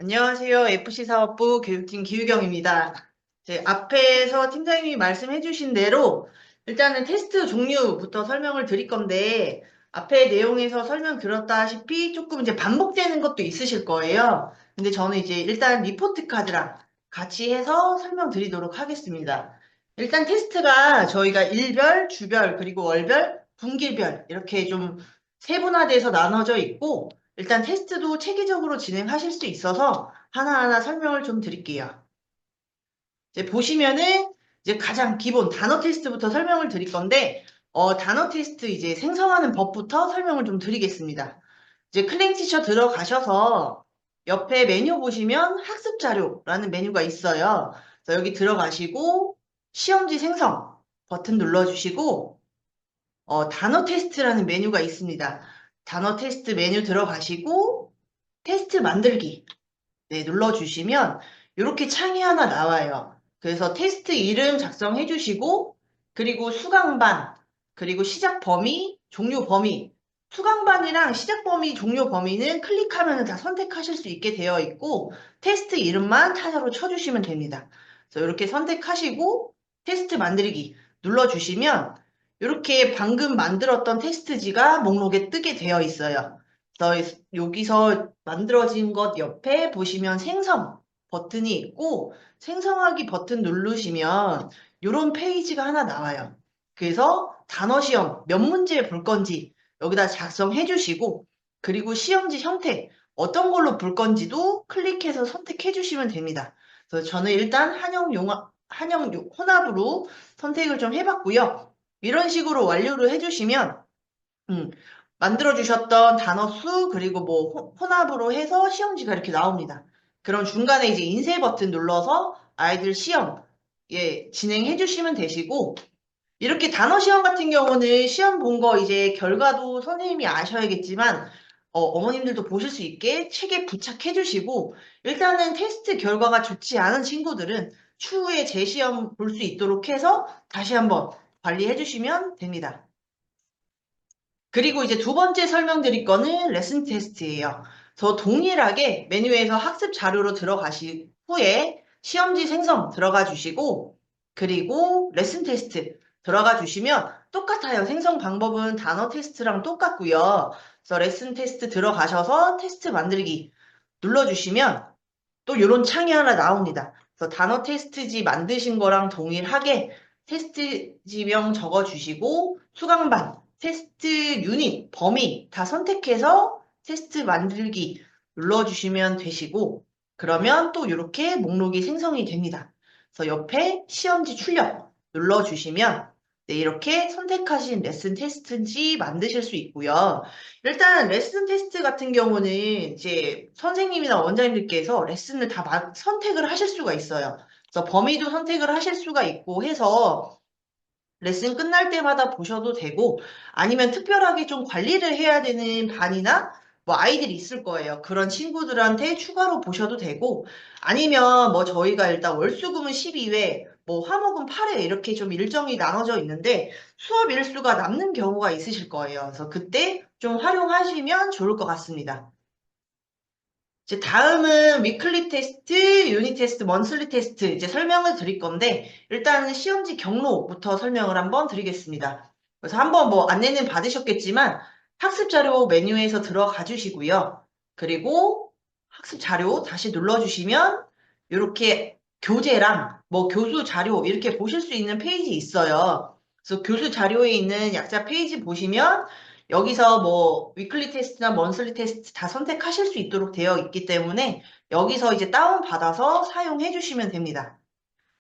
안녕하세요. FC 사업부 교육팀 기유경입니다. 앞에서 팀장님이 말씀해 주신 대로 일단은 테스트 종류부터 설명을 드릴 건데 앞에 내용에서 설명 드렸다시피 조금 이제 반복되는 것도 있으실 거예요. 근데 저는 이제 일단 리포트 카드랑 같이 해서 설명드리도록 하겠습니다. 일단 테스트가 저희가 일별, 주별, 그리고 월별, 분기별 이렇게 좀 세분화돼서 나눠져 있고 일단 테스트도 체계적으로 진행하실 수 있어서 하나하나 설명을 좀 드릴게요. 이제 보시면은 이제 가장 기본 단어 테스트부터 설명을 드릴 건데, 단어 테스트 이제 생성하는 법부터 설명을 좀 드리겠습니다. 이제 클랭티처 들어가셔서 옆에 메뉴 보시면 학습 자료라는 메뉴가 있어요. 그래서 여기 들어가시고 시험지 생성 버튼 눌러주시고 단어 테스트라는 메뉴가 있습니다. 단어 테스트 메뉴 들어가시고 테스트 만들기 네, 눌러주시면 이렇게 창이 하나 나와요. 그래서 테스트 이름 작성해 주시고 그리고 수강반 그리고 시작 범위, 종료 범위 수강반이랑 시작 범위, 종료 범위는 클릭하면 다 선택하실 수 있게 되어 있고 테스트 이름만 타자로 쳐주시면 됩니다. 그래서 이렇게 선택하시고 테스트 만들기 눌러주시면 이렇게 방금 만들었던 테스트지가 목록에 뜨게 되어 있어요. 그래서 여기서 만들어진 것 옆에 보시면 생성 버튼이 있고 생성하기 버튼 누르시면 이런 페이지가 하나 나와요. 그래서 단어 시험 몇 문제 볼 건지 여기다 작성해 주시고 그리고 시험지 형태 어떤 걸로 볼 건지도 클릭해서 선택해 주시면 됩니다. 그래서 저는 일단 혼합으로 선택을 좀 해봤고요. 이런 식으로 완료를 해주시면 음, 만들어주셨던 단어 수, 그리고 뭐, 혼합으로 해서 시험지가 이렇게 나옵니다. 그럼 중간에 이제 인쇄 버튼 눌러서 아이들 시험, 예, 진행해 주시면 되시고, 이렇게 단어 시험 같은 경우는 시험 본 거 이제 결과도 선생님이 아셔야겠지만, 어머님들도 보실 수 있게 책에 부착해 주시고, 일단은 테스트 결과가 좋지 않은 친구들은 추후에 재시험 볼 수 있도록 해서 다시 한번 관리해 주시면 됩니다. 그리고 이제 두 번째 설명드릴 거는 레슨 테스트예요. 저 동일하게 메뉴에서 학습 자료로 들어가신 후에 시험지 생성 들어가 주시고 그리고 레슨 테스트 들어가 주시면 똑같아요. 생성 방법은 단어 테스트랑 똑같고요. 그래서 레슨 테스트 들어가셔서 테스트 만들기 눌러주시면 또 이런 창이 하나 나옵니다. 그래서 단어 테스트지 만드신 거랑 동일하게 테스트지명 적어주시고 수강반, 테스트 유닛, 범위 다 선택해서 테스트 만들기 눌러주시면 되시고 그러면 또 이렇게 목록이 생성이 됩니다. 그래서 옆에 시험지 출력 눌러주시면 네, 이렇게 선택하신 레슨 테스트인지 만드실 수 있고요. 일단 레슨 테스트 같은 경우는 이제 선생님이나 원장님들께서 레슨을 다 선택을 하실 수가 있어요. 그래서 범위도 선택을 하실 수가 있고 해서 레슨 끝날 때마다 보셔도 되고 아니면 특별하게 좀 관리를 해야 되는 반이나 뭐 아이들이 있을 거예요. 그런 친구들한테 추가로 보셔도 되고 아니면 뭐 저희가 일단 월수금은 12회, 뭐 화목은 8회 이렇게 좀 일정이 나눠져 있는데 수업 일수가 남는 경우가 있으실 거예요. 그래서 그때 좀 활용하시면 좋을 것 같습니다. 이제 다음은 위클리 테스트, 유닛 테스트, 먼슬리 테스트 이제 설명을 드릴 건데 일단은 시험지 경로부터 설명을 한번 드리겠습니다. 그래서 한번 뭐 안내는 받으셨겠지만 학습 자료 메뉴에서 들어가 주시고요. 그리고 학습 자료 다시 눌러주시면 이렇게 교재랑 뭐 교수 자료 이렇게 보실 수 있는 페이지 있어요. 그래서 교수 자료에 있는 약자 페이지 보시면 여기서 뭐 위클리 테스트나 먼슬리 테스트 다 선택하실 수 있도록 되어 있기 때문에 여기서 이제 다운받아서 사용해 주시면 됩니다.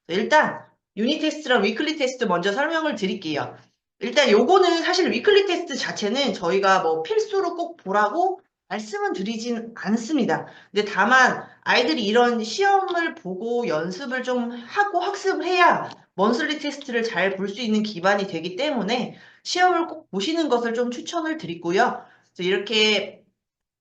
일단 유닛 테스트랑 위클리 테스트 먼저 설명을 드릴게요. 일단 요거는 사실 위클리 테스트 자체는 저희가 뭐 필수로 꼭 보라고 말씀은 드리진 않습니다. 근데 다만 아이들이 이런 시험을 보고 연습을 좀 하고 학습을 해야 먼슬리 테스트를 잘 볼 수 있는 기반이 되기 때문에 시험을 꼭 보시는 것을 좀 추천을 드리고요. 그래서 이렇게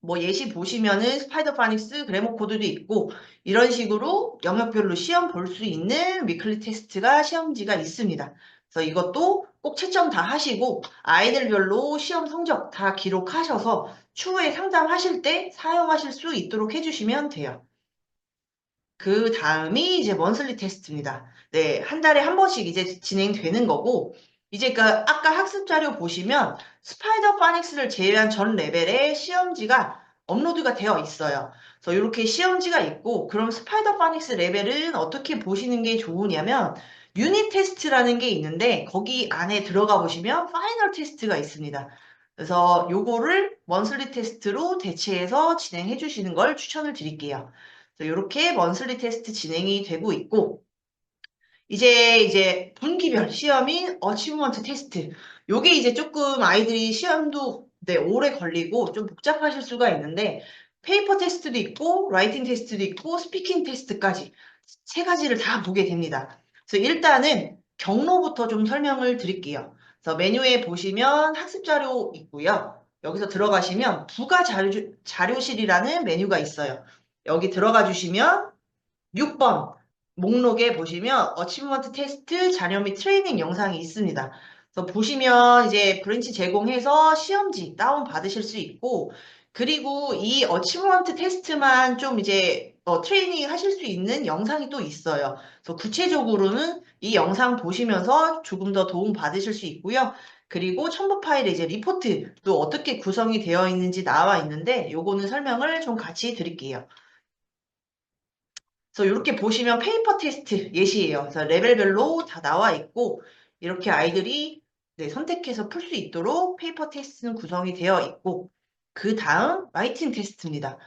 뭐 예시 보시면은 스파이더 파닉스, 그래머 코드도 있고 이런 식으로 영역별로 시험 볼 수 있는 위클리 테스트가 시험지가 있습니다. 그래서 이것도 꼭 채점 다 하시고 아이들별로 시험 성적 다 기록하셔서 추후에 상담하실 때 사용하실 수 있도록 해주시면 돼요. 그 다음이 이제 먼슬리 테스트입니다. 네, 한 달에 한 번씩 이제 진행되는 거고, 이제 그 아까 학습 자료 보시면 스파이더 파닉스를 제외한 전 레벨의 시험지가 업로드가 되어 있어요. 그래서 이렇게 시험지가 있고, 그럼 스파이더 파닉스 레벨은 어떻게 보시는 게 좋으냐면, 유닛 테스트라는 게 있는데, 거기 안에 들어가 보시면 파이널 테스트가 있습니다. 그래서 요거를 먼슬리 테스트로 대체해서 진행해 주시는 걸 추천을 드릴게요. 이렇게 먼슬리 테스트 진행이 되고 있고, 이제 분기별 시험인 어치브먼트 테스트. 요게 이제 조금 아이들이 시험도 네, 오래 걸리고 좀 복잡하실 수가 있는데, 페이퍼 테스트도 있고, 라이팅 테스트도 있고, 스피킹 테스트까지 세 가지를 다 보게 됩니다. 그래서 일단은 경로부터 좀 설명을 드릴게요. 그래서 메뉴에 보시면 학습 자료 있고요. 여기서 들어가시면 부가 자료실이라는 메뉴가 있어요. 여기 들어가 주시면 6번 목록에 보시면 어치브먼트 테스트 자료 및 트레이닝 영상이 있습니다. 그래서 보시면 이제 브랜치 제공해서 시험지 다운 받으실 수 있고, 그리고 이 어치브먼트 테스트만 좀 이제 트레이닝 하실 수 있는 영상이 또 있어요. 그래서 구체적으로는 이 영상 보시면서 조금 더 도움 받으실 수 있고요. 그리고 첨부 파일에 이제 리포트도 어떻게 구성이 되어 있는지 나와 있는데 요거는 설명을 좀 같이 드릴게요. 그래서 이렇게 보시면 페이퍼 테스트 예시예요. 그래서 레벨별로 다 나와 있고 이렇게 아이들이 네, 선택해서 풀 수 있도록 페이퍼 테스트는 구성이 되어 있고 그 다음 라이팅 테스트입니다.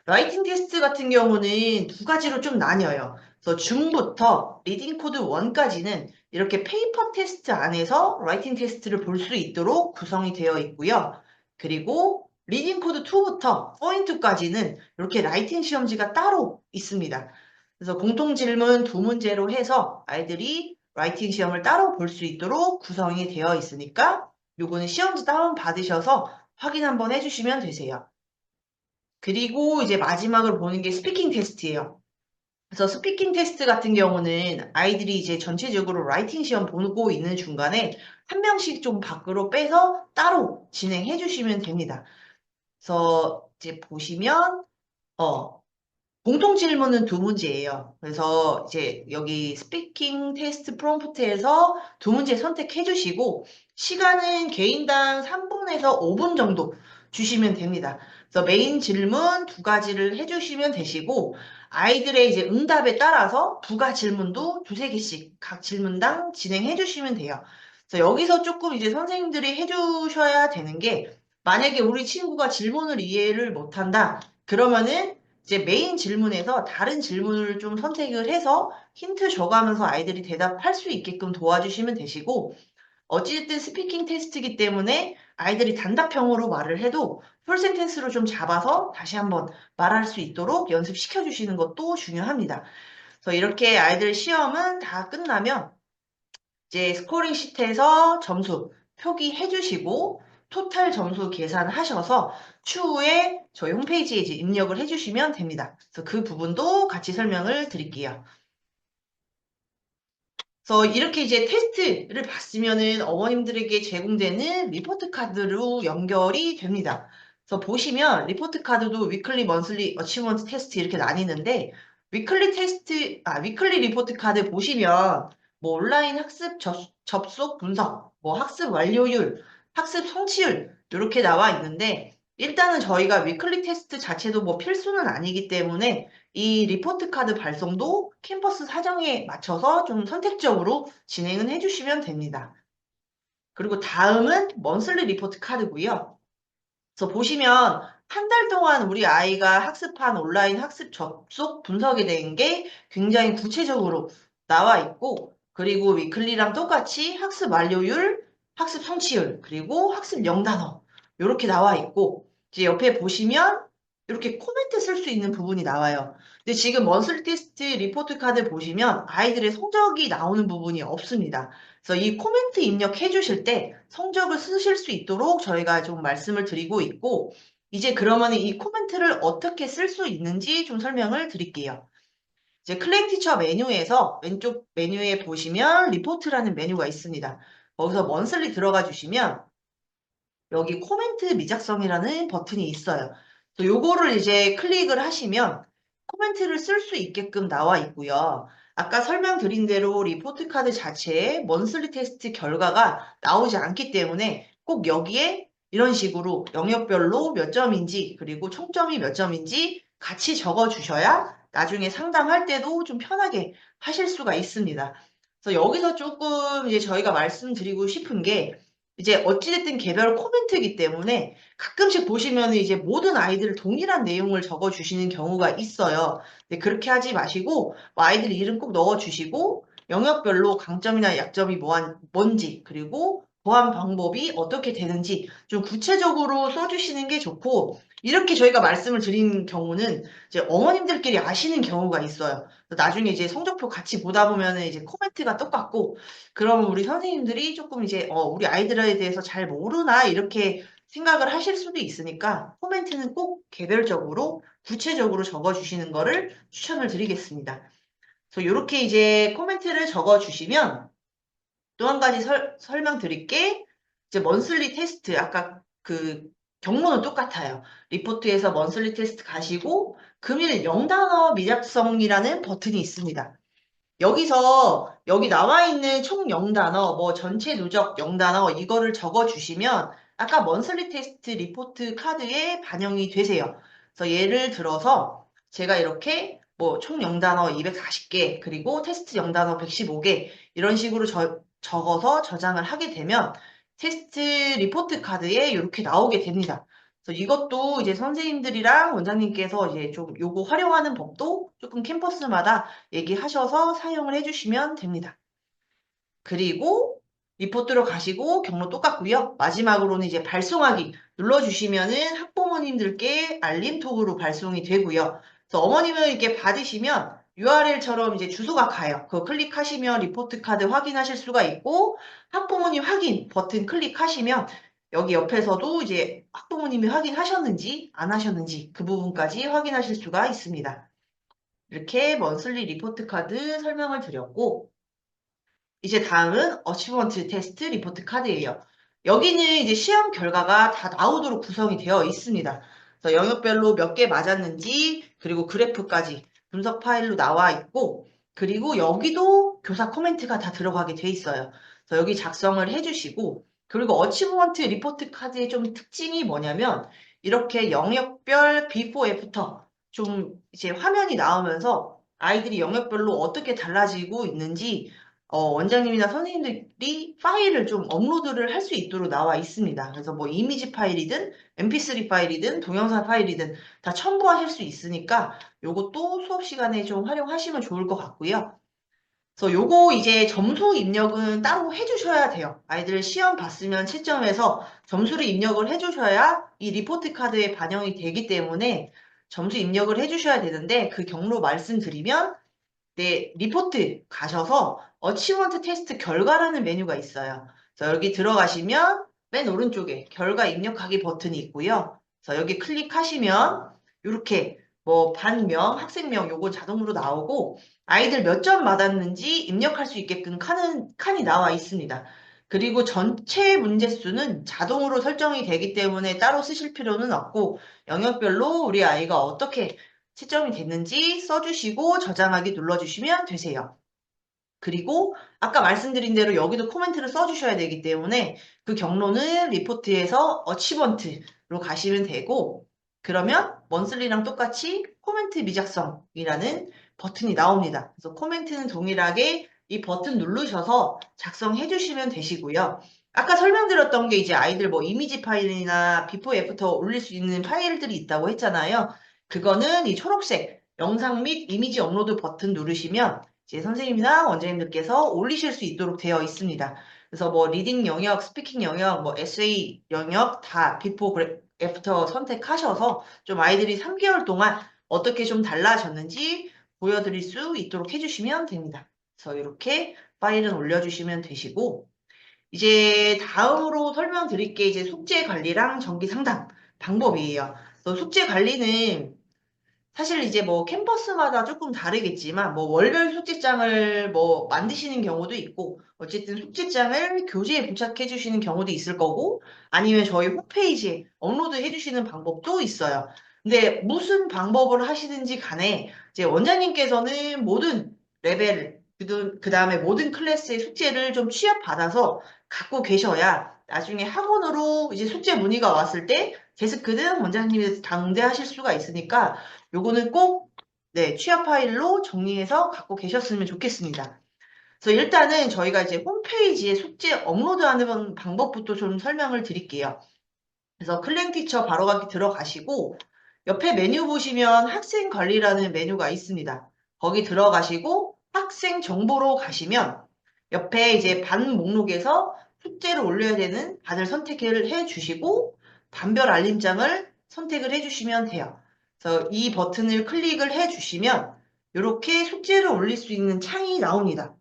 라이팅 테스트 같은 경우는 두 가지로 좀 나뉘어요. 그래서 중부터 리딩 코드 1까지는 이렇게 페이퍼 테스트 안에서 라이팅 테스트를 볼 수 있도록 구성이 되어 있고요. 그리고 리딩 코드 2부터 포인트까지는 이렇게 라이팅 시험지가 따로 있습니다. 그래서 공통 질문 두 문제로 해서 아이들이 라이팅 시험을 따로 볼 수 있도록 구성이 되어 있으니까 요거는 시험지 다운 받으셔서 확인 한번 해주시면 되세요. 그리고 이제 마지막으로 보는 게 스피킹 테스트예요. 그래서 스피킹 테스트 같은 경우는 아이들이 이제 전체적으로 라이팅 시험 보고 있는 중간에 한 명씩 좀 밖으로 빼서 따로 진행해 주시면 됩니다. 그래서 이제 보시면 어, 공통 질문은 두 문제예요. 그래서 이제 여기 스피킹 테스트 프롬프트에서 두 문제 선택해 주시고 시간은 개인당 3분에서 5분 정도 주시면 됩니다. 그래서 메인 질문 두 가지를 해주시면 되시고 아이들의 이제 응답에 따라서 부가 질문도 두세 개씩 각 질문당 진행해 주시면 돼요. 그래서 여기서 조금 이제 선생님들이 해주셔야 되는 게 만약에 우리 친구가 질문을 이해를 못한다. 그러면은 이제 메인 질문에서 다른 질문을 좀 선택을 해서 힌트 줘가면서 아이들이 대답할 수 있게끔 도와주시면 되시고, 어찌됐든 스피킹 테스트이기 때문에 아이들이 단답형으로 말을 해도 풀 센텐스로 좀 잡아서 다시 한번 말할 수 있도록 연습시켜 주시는 것도 중요합니다. 그래서 이렇게 아이들 시험은 다 끝나면 이제 스코링 시트에서 점수 표기해 주시고 토탈 점수 계산하셔서 추후에 저희 홈페이지에 이제 입력을 해주시면 됩니다. 그래서 그 부분도 같이 설명을 드릴게요. 그래서 이렇게 이제 테스트를 봤으면은 어머님들에게 제공되는 리포트 카드로 연결이 됩니다. 그래서 보시면 리포트 카드도 위클리, 먼슬리, 어치먼트 테스트 이렇게 나뉘는데 위클리 리포트 카드 보시면 뭐 온라인 학습 접속 분석, 뭐 학습 완료율, 학습 성취율 이렇게 나와 있는데 일단은 저희가 위클리 테스트 자체도 뭐 필수는 아니기 때문에 이 리포트 카드 발송도 캠퍼스 사정에 맞춰서 좀 선택적으로 진행은 해주시면 됩니다. 그리고 다음은 먼슬리 리포트 카드고요. 그래서 보시면 한 달 동안 우리 아이가 학습한 온라인 학습 접속 분석에 대한 게 굉장히 구체적으로 나와 있고, 그리고 위클리랑 똑같이 학습 완료율, 학습 성취율, 그리고 학습 명단어 이렇게 나와 있고, 이제 옆에 보시면 이렇게 코멘트 쓸 수 있는 부분이 나와요. 근데 지금 먼슬리 테스트 리포트 카드 보시면 아이들의 성적이 나오는 부분이 없습니다. 그래서 이 코멘트 입력해 주실 때 성적을 쓰실 수 있도록 저희가 좀 말씀을 드리고 있고, 이제 그러면 이 코멘트를 어떻게 쓸 수 있는지 좀 설명을 드릴게요. 이제 클레임 티처 메뉴에서 왼쪽 메뉴에 보시면 리포트라는 메뉴가 있습니다. 거기서 먼슬리 들어가 주시면 여기 코멘트 미작성이라는 버튼이 있어요. 요거를 이제 클릭을 하시면 코멘트를 쓸 수 있게끔 나와 있고요. 아까 설명드린 대로 리포트 카드 자체에 먼슬리 테스트 결과가 나오지 않기 때문에 꼭 여기에 이런 식으로 영역별로 몇 점인지 그리고 총점이 몇 점인지 같이 적어 주셔야 나중에 상담할 때도 좀 편하게 하실 수가 있습니다. 그래서 여기서 조금 이제 저희가 말씀드리고 싶은 게 이제 어찌됐든 개별 코멘트이기 때문에 가끔씩 보시면 이제 모든 아이들 동일한 내용을 적어 주시는 경우가 있어요. 근데 그렇게 하지 마시고 뭐 아이들 이름 꼭 넣어 주시고 영역별로 강점이나 약점이 뭔지 그리고 보완 방법이 어떻게 되는지 좀 구체적으로 써주시는 게 좋고 이렇게 저희가 말씀을 드린 경우는 이제 어머님들끼리 아시는 경우가 있어요. 나중에 이제 성적표 같이 보다 보면은 이제 코멘트가 똑같고 그러면 우리 선생님들이 조금 이제 우리 아이들에 대해서 잘 모르나 이렇게 생각을 하실 수도 있으니까 코멘트는 꼭 개별적으로 구체적으로 적어주시는 거를 추천을 드리겠습니다. 그래서 이렇게 이제 코멘트를 적어주시면 또 한 가지 설명드릴게 이제 먼슬리 테스트 아까 그 경로는 똑같아요. 리포트에서 먼슬리 테스트 가시고 금일 0단어 미작성이라는 버튼이 있습니다. 여기서 여기 나와 있는 총 0단어, 뭐 전체 누적 0단어 이거를 적어 주시면 아까 먼슬리 테스트 리포트 카드에 반영이 되세요. 그래서 예를 들어서 제가 이렇게 뭐 총 0단어 240개 그리고 테스트 0단어 115개 이런 식으로 적어서 저장을 하게 되면 테스트 리포트 카드에 이렇게 나오게 됩니다. 그래서 이것도 이제 선생님들이랑 원장님께서 이제 좀 요거 활용하는 법도 조금 캠퍼스마다 얘기하셔서 사용을 해주시면 됩니다. 그리고 리포트로 가시고 경로 똑같고요. 마지막으로는 이제 발송하기 눌러주시면은 학부모님들께 알림톡으로 발송이 되고요. 그래서 어머님은 이렇게 받으시면 URL처럼 이제 주소가 가요. 그거 클릭하시면 리포트 카드 확인하실 수가 있고 학부모님 확인 버튼 클릭하시면 여기 옆에서도 이제 학부모님이 확인하셨는지 안 하셨는지 그 부분까지 확인하실 수가 있습니다. 이렇게 먼슬리 리포트 카드 설명을 드렸고 이제 다음은 어치먼트 테스트 리포트 카드예요. 여기는 이제 시험 결과가 다 나오도록 구성이 되어 있습니다. 그래서 영역별로 몇 개 맞았는지 그리고 그래프까지 분석 파일로 나와 있고 그리고 여기도 교사 코멘트가 다 들어가게 돼 있어요. 그래서 여기 작성을 해주시고 그리고 어치먼트 리포트 카드의 좀 특징이 뭐냐면 이렇게 영역별 비포 애프터 좀 이제 화면이 나오면서 아이들이 영역별로 어떻게 달라지고 있는지 원장님이나 선생님들이 파일을 좀 업로드를 할 수 있도록 나와 있습니다. 그래서 뭐 이미지 파일이든 mp3 파일이든 동영상 파일이든 다 첨부하실 수 있으니까 요것도 수업 시간에 좀 활용하시면 좋을 것 같고요. 그래서 요거 이제 점수 입력은 따로 해주셔야 돼요. 아이들 시험 봤으면 채점해서 점수를 입력을 해주셔야 이 리포트 카드에 반영이 되기 때문에 점수 입력을 해주셔야 되는데 그 경로 말씀드리면 네, 리포트 가셔서 어치먼트 테스트 결과라는 메뉴가 있어요. 그래서 여기 들어가시면 맨 오른쪽에 결과 입력하기 버튼이 있고요. 그래서 여기 클릭하시면 이렇게 뭐 반명, 학생명 요거 자동으로 나오고 아이들 몇 점 받았는지 입력할 수 있게끔 칸이 나와 있습니다. 그리고 전체 문제 수는 자동으로 설정이 되기 때문에 따로 쓰실 필요는 없고 영역별로 우리 아이가 어떻게 채점이 됐는지 써주시고 저장하기 눌러주시면 되세요. 그리고 아까 말씀드린 대로 여기도 코멘트를 써주셔야 되기 때문에 그 경로는 리포트에서 어치먼트로 가시면 되고 그러면 먼슬리랑 똑같이 코멘트 미작성이라는 버튼이 나옵니다. 그래서 코멘트는 동일하게 이 버튼 누르셔서 작성해 주시면 되시고요. 아까 설명드렸던 게 이제 아이들 뭐 이미지 파일이나 비포 애프터 올릴 수 있는 파일들이 있다고 했잖아요. 그거는 이 초록색 영상 및 이미지 업로드 버튼 누르시면 이제 선생님이나 원장님들께서 올리실 수 있도록 되어 있습니다. 그래서 뭐 리딩 영역, 스피킹 영역, 뭐 에세이 영역 다 비포 애프터 선택하셔서 좀 아이들이 3개월 동안 어떻게 좀 달라졌는지 보여드릴 수 있도록 해주시면 됩니다. 그래서 이렇게 파일은 올려주시면 되시고 이제 다음으로 설명드릴 게 이제 숙제 관리랑 정기 상담 방법이에요. 그래서 숙제 관리는 사실 이제 뭐 캠퍼스마다 조금 다르겠지만 뭐 월별 숙제장을 뭐 만드시는 경우도 있고 어쨌든 숙제장을 교재에 부착해 주시는 경우도 있을 거고 아니면 저희 홈페이지에 업로드 해 주시는 방법도 있어요. 근데 무슨 방법을 하시든지 간에 이제 원장님께서는 모든 레벨, 그 다음에 모든 클래스의 숙제를 좀 취합받아서 갖고 계셔야 나중에 학원으로 이제 숙제 문의가 왔을 때 데스크는 원장님이 당대하실 수가 있으니까 요거는 꼭 네, 취합 파일로 정리해서 갖고 계셨으면 좋겠습니다. 그래서 일단은 저희가 이제 홈페이지에 숙제 업로드하는 방법부터 좀 설명을 드릴게요. 그래서 클랭 티처 바로가기 들어가시고 옆에 메뉴 보시면 학생 관리라는 메뉴가 있습니다. 거기 들어가시고 학생 정보로 가시면 옆에 이제 반 목록에서 숙제를 올려야 되는 반을 선택을 해 주시고 반별 알림장을 선택을 해 주시면 돼요. 그래서 이 버튼을 클릭을 해 주시면 이렇게 숙제를 올릴 수 있는 창이 나옵니다.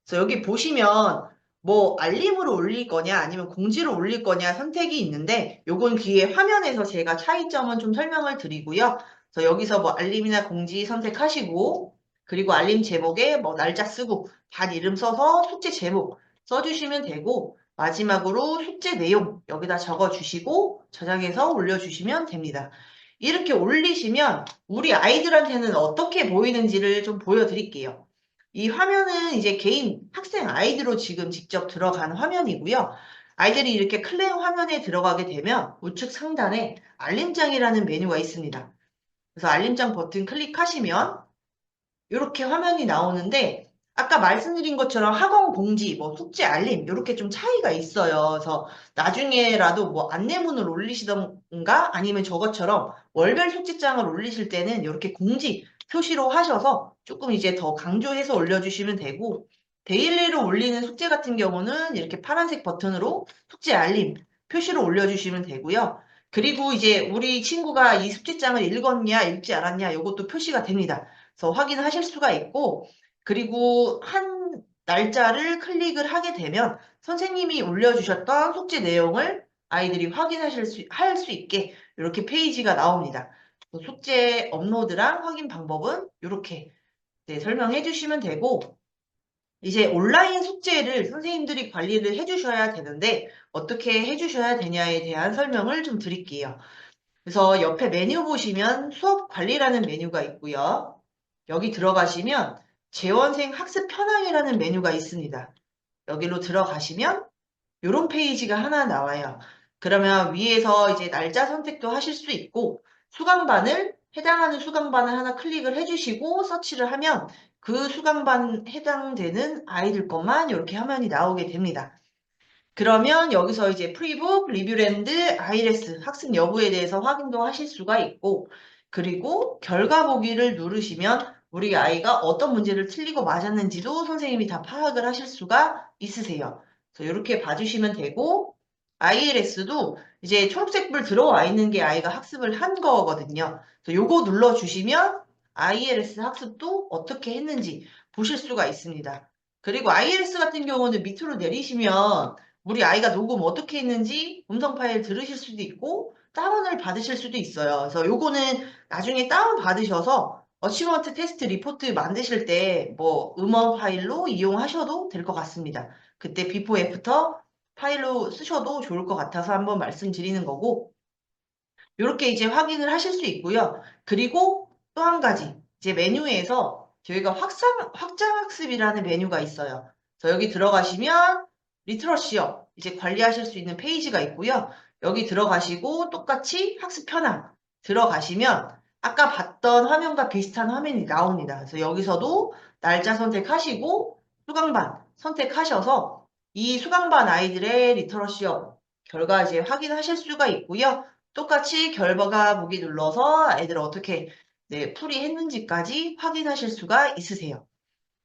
그래서 여기 보시면 뭐 알림으로 올릴 거냐 아니면 공지로 올릴 거냐 선택이 있는데 요건 뒤에 화면에서 제가 차이점은 좀 설명을 드리고요. 그래서 여기서 뭐 알림이나 공지 선택하시고 그리고 알림 제목에 뭐 날짜 쓰고 반 이름 써서 숙제 제목 써주시면 되고 마지막으로 숙제 내용 여기다 적어주시고 저장해서 올려주시면 됩니다. 이렇게 올리시면 우리 아이들한테는 어떻게 보이는지를 좀 보여드릴게요. 이 화면은 이제 개인 학생 아이디로 지금 직접 들어간 화면이고요. 아이들이 이렇게 클레임 화면에 들어가게 되면 우측 상단에 알림장이라는 메뉴가 있습니다. 그래서 알림장 버튼 클릭하시면 이렇게 화면이 나오는데 아까 말씀드린 것처럼 학원 공지, 뭐 숙제 알림 이렇게 좀 차이가 있어요. 그래서 나중에라도 뭐 안내문을 올리시던가 아니면 저것처럼 월별 숙제장을 올리실 때는 이렇게 공지 표시로 하셔서 조금 이제 더 강조해서 올려주시면 되고 데일리로 올리는 숙제 같은 경우는 이렇게 파란색 버튼으로 숙제 알림 표시로 올려주시면 되고요. 그리고 이제 우리 친구가 이 숙제장을 읽었냐, 읽지 않았냐 이것도 표시가 됩니다. 그래서 확인하실 수가 있고, 그리고 한 날짜를 클릭을 하게 되면 선생님이 올려주셨던 숙제 내용을 아이들이 할 수 있게 이렇게 페이지가 나옵니다. 숙제 업로드랑 확인 방법은 이렇게 설명해 주시면 되고, 이제 온라인 숙제를 선생님들이 관리를 해주셔야 되는데, 어떻게 해주셔야 되냐에 대한 설명을 좀 드릴게요. 그래서 옆에 메뉴 보시면 수업 관리라는 메뉴가 있고요. 여기 들어가시면 재원생 학습 현황이라는 메뉴가 있습니다. 여기로 들어가시면 이런 페이지가 하나 나와요. 그러면 위에서 이제 날짜 선택도 하실 수 있고 수강반을 해당하는 수강반을 하나 클릭을 해주시고 서치를 하면 그 수강반 해당되는 아이들 것만 이렇게 화면이 나오게 됩니다. 그러면 여기서 이제 프리북, 리뷰랜드, 아이레스 학습 여부에 대해서 확인도 하실 수가 있고 그리고 결과 보기를 누르시면 우리 아이가 어떤 문제를 틀리고 맞았는지도 선생님이 다 파악을 하실 수가 있으세요. 그래서 이렇게 봐주시면 되고 ILS도 이제 초록색불 들어와 있는 게 아이가 학습을 한 거거든요. 그래서 요거 눌러주시면 ILS 학습도 어떻게 했는지 보실 수가 있습니다. 그리고 ILS 같은 경우는 밑으로 내리시면 우리 아이가 녹음 어떻게 했는지 음성 파일 들으실 수도 있고 다운을 받으실 수도 있어요. 그래서 요거는 나중에 다운 받으셔서 어치먼트 테스트 리포트 만드실 때 뭐 음원 파일로 이용하셔도 될 것 같습니다. 그때 비포 애프터 파일로 쓰셔도 좋을 것 같아서 한번 말씀드리는 거고 이렇게 이제 확인을 하실 수 있고요. 그리고 또 한 가지 이제 메뉴에서 저희가 확장학습이라는 메뉴가 있어요. 그래서 여기 들어가시면 리트러시업 이제 관리하실 수 있는 페이지가 있고요. 여기 들어가시고 똑같이 학습 현황 들어가시면 아까 봤던 화면과 비슷한 화면이 나옵니다. 그래서 여기서도 날짜 선택하시고 수강반 선택하셔서 이 수강반 아이들의 리터러시업 결과 이제 확인하실 수가 있고요. 똑같이 결과가 보기 눌러서 애들 어떻게 풀이했는지까지 확인하실 수가 있으세요.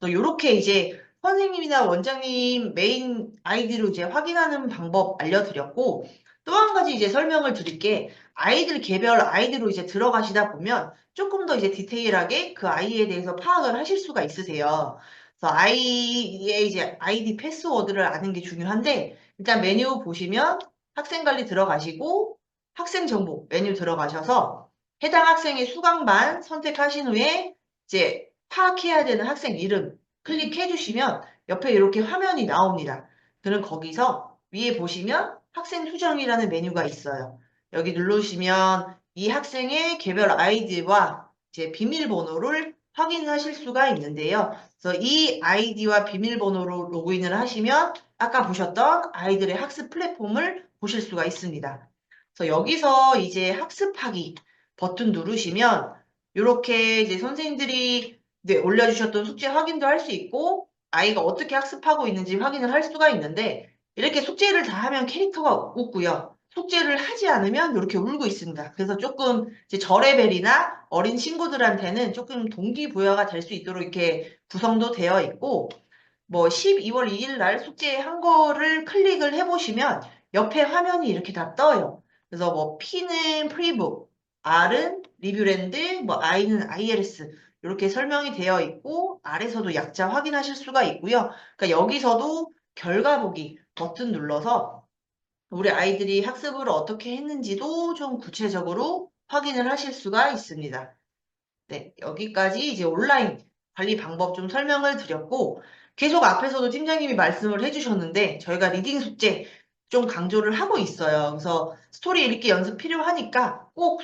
또 이렇게 이제 선생님이나 원장님 메인 아이디로 이제 확인하는 방법 알려드렸고 또 한 가지 이제 설명을 드릴 게 아이들 개별 아이디로 이제 들어가시다 보면 조금 더 이제 디테일하게 그 아이에 대해서 파악을 하실 수가 있으세요. 그래서 아이의 이제 아이디 패스워드를 아는 게 중요한데 일단 메뉴 보시면 학생 관리 들어가시고 학생 정보 메뉴 들어가셔서 해당 학생의 수강반 선택하신 후에 이제 파악해야 되는 학생 이름 클릭해 주시면 옆에 이렇게 화면이 나옵니다. 그럼 거기서 위에 보시면 학생 수정이라는 메뉴가 있어요. 여기 누르시면 이 학생의 개별 아이디와 이제 비밀번호를 확인하실 수가 있는데요. 그래서 이 아이디와 비밀번호로 로그인을 하시면 아까 보셨던 아이들의 학습 플랫폼을 보실 수가 있습니다. 그래서 여기서 이제 학습하기 버튼 누르시면 이렇게 이제 선생님들이 네, 올려주셨던 숙제 확인도 할 수 있고 아이가 어떻게 학습하고 있는지 확인을 할 수가 있는데 이렇게 숙제를 다 하면 캐릭터가 웃고요. 숙제를 하지 않으면 이렇게 울고 있습니다. 그래서 조금 이제 저레벨이나 어린 친구들한테는 조금 동기부여가 될 수 있도록 이렇게 구성도 되어 있고 뭐 12월 2일 날 숙제한 거를 클릭을 해보시면 옆에 화면이 이렇게 다 떠요. 그래서 뭐 P는 프리북, R은 리뷰랜드, 뭐 I는 ILS 이렇게 설명이 되어 있고 아래서도 약자 확인하실 수가 있고요. 그러니까 여기서도 결과 보기 버튼 눌러서 우리 아이들이 학습을 어떻게 했는지도 좀 구체적으로 확인을 하실 수가 있습니다. 네, 여기까지 이제 온라인 관리 방법 좀 설명을 드렸고, 계속 앞에서도 팀장님이 말씀을 해주셨는데, 저희가 리딩 숙제 좀 강조를 하고 있어요. 그래서 스토리 읽기 연습 필요하니까 꼭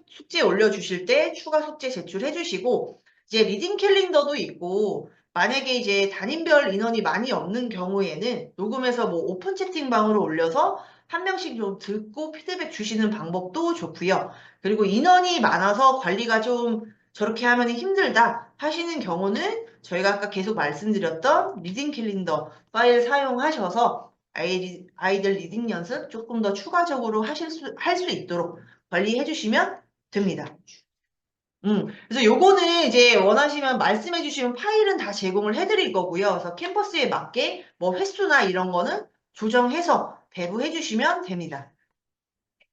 숙제 올려주실 때 추가 숙제 제출해 주시고, 이제 리딩 캘린더도 있고, 만약에 이제 단임별 인원이 많이 없는 경우에는 녹음해서 뭐 오픈 채팅방으로 올려서 한 명씩 좀 듣고 피드백 주시는 방법도 좋고요. 그리고 인원이 많아서 관리가 좀 저렇게 하면 힘들다 하시는 경우는 저희가 아까 계속 말씀드렸던 리딩 캘린더 파일 사용하셔서 아이들 리딩 연습 조금 더 추가적으로 할 수 있도록 관리해 주시면 됩니다. 그래서 요거는 이제 원하시면 말씀해 주시면 파일은 다 제공을 해드릴 거고요. 그래서 캠퍼스에 맞게 뭐 횟수나 이런 거는 조정해서 배부해 주시면 됩니다.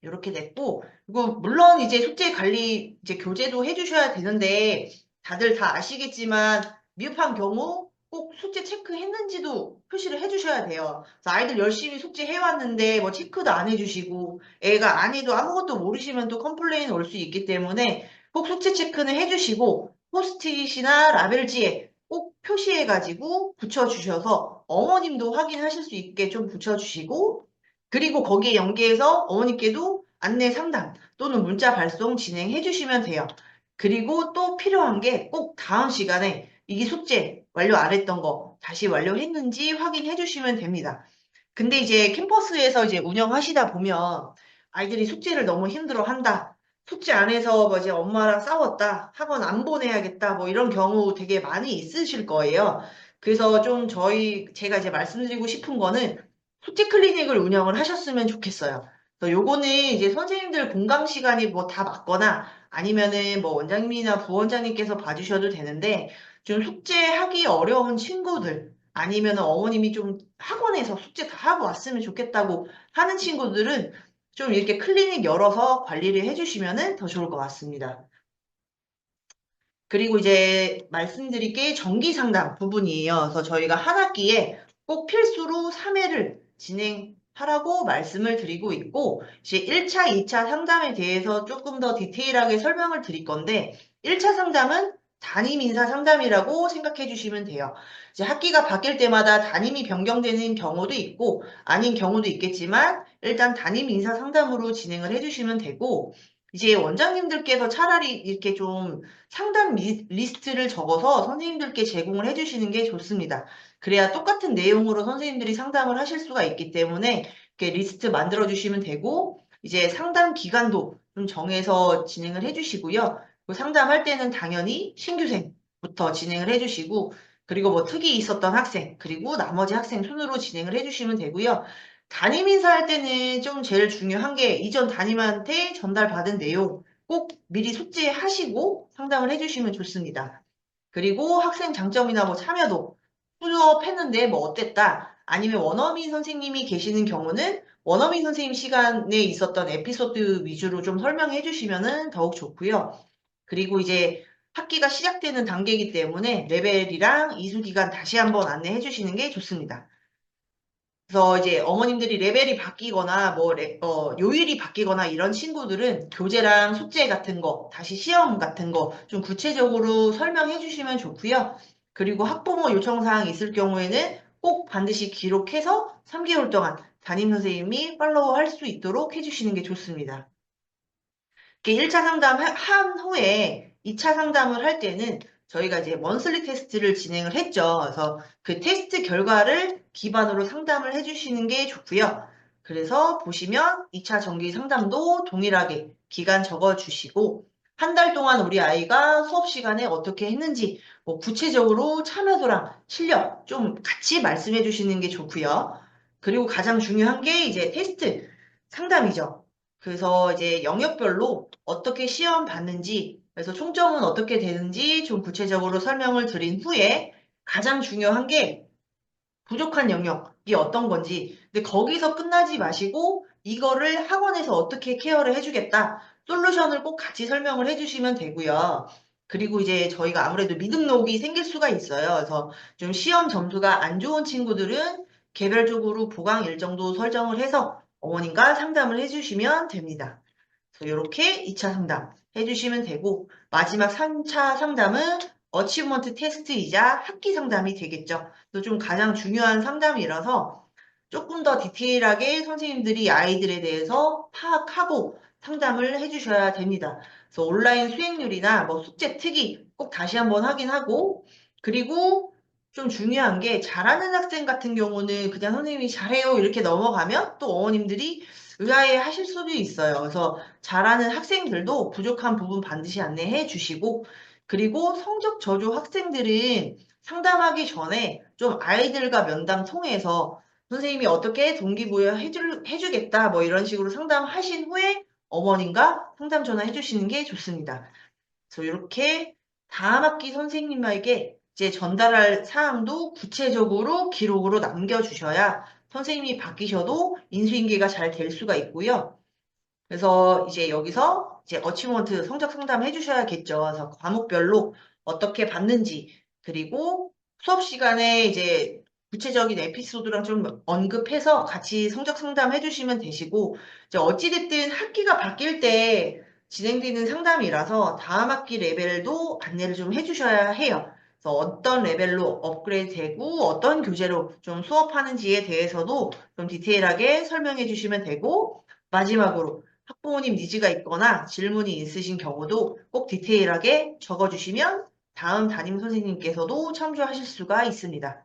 이렇게 됐고, 그리고 물론 이제 숙제 관리 이제 교재도 해주셔야 되는데, 다들 다 아시겠지만, 미흡한 경우 꼭 숙제 체크했는지도 표시를 해주셔야 돼요. 그래서 아이들 열심히 숙제 해왔는데, 뭐 체크도 안 해주시고, 애가 안 해도 아무것도 모르시면 또 컴플레인 올 수 있기 때문에, 꼭 숙제 체크는 해주시고, 포스트잇이나 라벨지에 꼭 표시해가지고 붙여주셔서 어머님도 확인하실 수 있게 좀 붙여주시고, 그리고 거기에 연계해서 어머니께도 안내 상담 또는 문자 발송 진행해 주시면 돼요. 그리고 또 필요한 게 꼭 다음 시간에 이 숙제 완료 안 했던 거 다시 완료했는지 확인해 주시면 됩니다. 근데 이제 캠퍼스에서 이제 운영하시다 보면 아이들이 숙제를 너무 힘들어 한다. 숙제 안 해서 뭐 이제 엄마랑 싸웠다. 학원 안 보내야겠다. 뭐 이런 경우 되게 많이 있으실 거예요. 그래서 좀 제가 이제 말씀드리고 싶은 거는 숙제 클리닉을 운영을 하셨으면 좋겠어요. 그래서 요거는 이제 선생님들 공강 시간이 뭐 다 맞거나 아니면은 뭐 원장님이나 부원장님께서 봐주셔도 되는데 좀 숙제하기 어려운 친구들 아니면 어머님이 좀 학원에서 숙제 다 하고 왔으면 좋겠다고 하는 친구들은 좀 이렇게 클리닉 열어서 관리를 해주시면 더 좋을 것 같습니다. 그리고 이제 말씀드릴 게 정기 상담 부분이에요. 그래서 저희가 한 학기에 꼭 필수로 3회를 진행하라고 말씀을 드리고 있고, 이제 1차, 2차 상담에 대해서 조금 더 디테일하게 설명을 드릴 건데, 1차 상담은 담임 인사 상담이라고 생각해 주시면 돼요. 이제 학기가 바뀔 때마다 담임이 변경되는 경우도 있고, 아닌 경우도 있겠지만, 일단 담임 인사 상담으로 진행을 해 주시면 되고, 이제 원장님들께서 차라리 이렇게 좀 상담 리스트를 적어서 선생님들께 제공을 해주시는 게 좋습니다. 그래야 똑같은 내용으로 선생님들이 상담을 하실 수가 있기 때문에 이렇게 리스트 만들어 주시면 되고 이제 상담 기간도 좀 정해서 진행을 해주시고요. 그 상담할 때는 당연히 신규생부터 진행을 해주시고 그리고 뭐 특이 있었던 학생 그리고 나머지 학생 순으로 진행을 해주시면 되고요. 담임 인사할 때는 좀 제일 중요한 게 이전 담임한테 전달받은 내용 꼭 미리 숙지하시고 상담을 해주시면 좋습니다. 그리고 학생 장점이나 뭐 참여도 수업했는데 뭐 어땠다 아니면 원어민 선생님이 계시는 경우는 원어민 선생님 시간에 있었던 에피소드 위주로 좀 설명해 주시면 더욱 좋고요. 그리고 이제 학기가 시작되는 단계이기 때문에 레벨이랑 이수 기간 다시 한번 안내해 주시는 게 좋습니다. 그래서 이제 어머님들이 레벨이 바뀌거나 뭐 요일이 바뀌거나 이런 친구들은 교재랑 숙제 같은 거, 다시 시험 같은 거 좀 구체적으로 설명해 주시면 좋고요. 그리고 학부모 요청 사항이 있을 경우에는 꼭 반드시 기록해서 3개월 동안 담임 선생님이 팔로우 할 수 있도록 해주시는 게 좋습니다. 1차 상담 한 후에 2차 상담을 할 때는 저희가 이제 먼슬리 테스트를 진행을 했죠. 그래서 그 테스트 결과를 기반으로 상담을 해주시는 게 좋고요. 그래서 보시면 2차 정기 상담도 동일하게 기간 적어주시고 한 달 동안 우리 아이가 수업 시간에 어떻게 했는지 뭐 구체적으로 참여도랑 실력 좀 같이 말씀해 주시는 게 좋고요. 그리고 가장 중요한 게 이제 테스트 상담이죠. 그래서 이제 영역별로 어떻게 시험 봤는지, 그래서 총점은 어떻게 되는지 좀 구체적으로 설명을 드린 후에 가장 중요한 게 부족한 영역이 어떤 건지. 근데 거기서 끝나지 마시고 이거를 학원에서 어떻게 케어를 해주겠다. 솔루션을 꼭 같이 설명을 해주시면 되고요. 그리고 이제 저희가 아무래도 미등록이 생길 수가 있어요. 그래서 좀 시험 점수가 안 좋은 친구들은 개별적으로 보강 일정도 설정을 해서 어머님과 상담을 해주시면 됩니다. 이렇게 2차 상담 해주시면 되고 마지막 3차 상담은 어치브먼트 테스트이자 학기 상담이 되겠죠. 좀 가장 중요한 상담이라서 조금 더 디테일하게 선생님들이 아이들에 대해서 파악하고 상담을 해주셔야 됩니다. 그래서 온라인 수행률이나 뭐 숙제 특이 꼭 다시 한번 확인하고 그리고 좀 중요한 게 잘하는 학생 같은 경우는 그냥 선생님이 잘해요 이렇게 넘어가면 또 어머님들이 의아해 하실 수도 있어요. 그래서 잘하는 학생들도 부족한 부분 반드시 안내해 주시고 그리고 성적 저조 학생들은 상담하기 전에 좀 아이들과 면담 통해서 선생님이 어떻게 동기부여 해주겠다 뭐 이런 식으로 상담하신 후에 어머님과 상담 전화해 주시는 게 좋습니다. 그래서 이렇게 다음 학기 선생님에게 이제 전달할 사항도 구체적으로 기록으로 남겨주셔야 선생님이 바뀌셔도 인수인계가 잘 될 수가 있고요. 그래서 이제 여기서 이제 어치먼트 성적 상담 해주셔야겠죠. 그래서 과목별로 어떻게 봤는지 그리고 수업 시간에 이제 구체적인 에피소드랑 좀 언급해서 같이 성적 상담 해주시면 되시고 이제 어찌됐든 학기가 바뀔 때 진행되는 상담이라서 다음 학기 레벨도 안내를 좀 해주셔야 해요. 그래서 어떤 레벨로 업그레이드 되고 어떤 교재로 좀 수업하는지에 대해서도 좀 디테일하게 설명해 주시면 되고 마지막으로 학부모님 니즈가 있거나 질문이 있으신 경우도 꼭 디테일하게 적어주시면 다음 담임 선생님께서도 참조하실 수가 있습니다.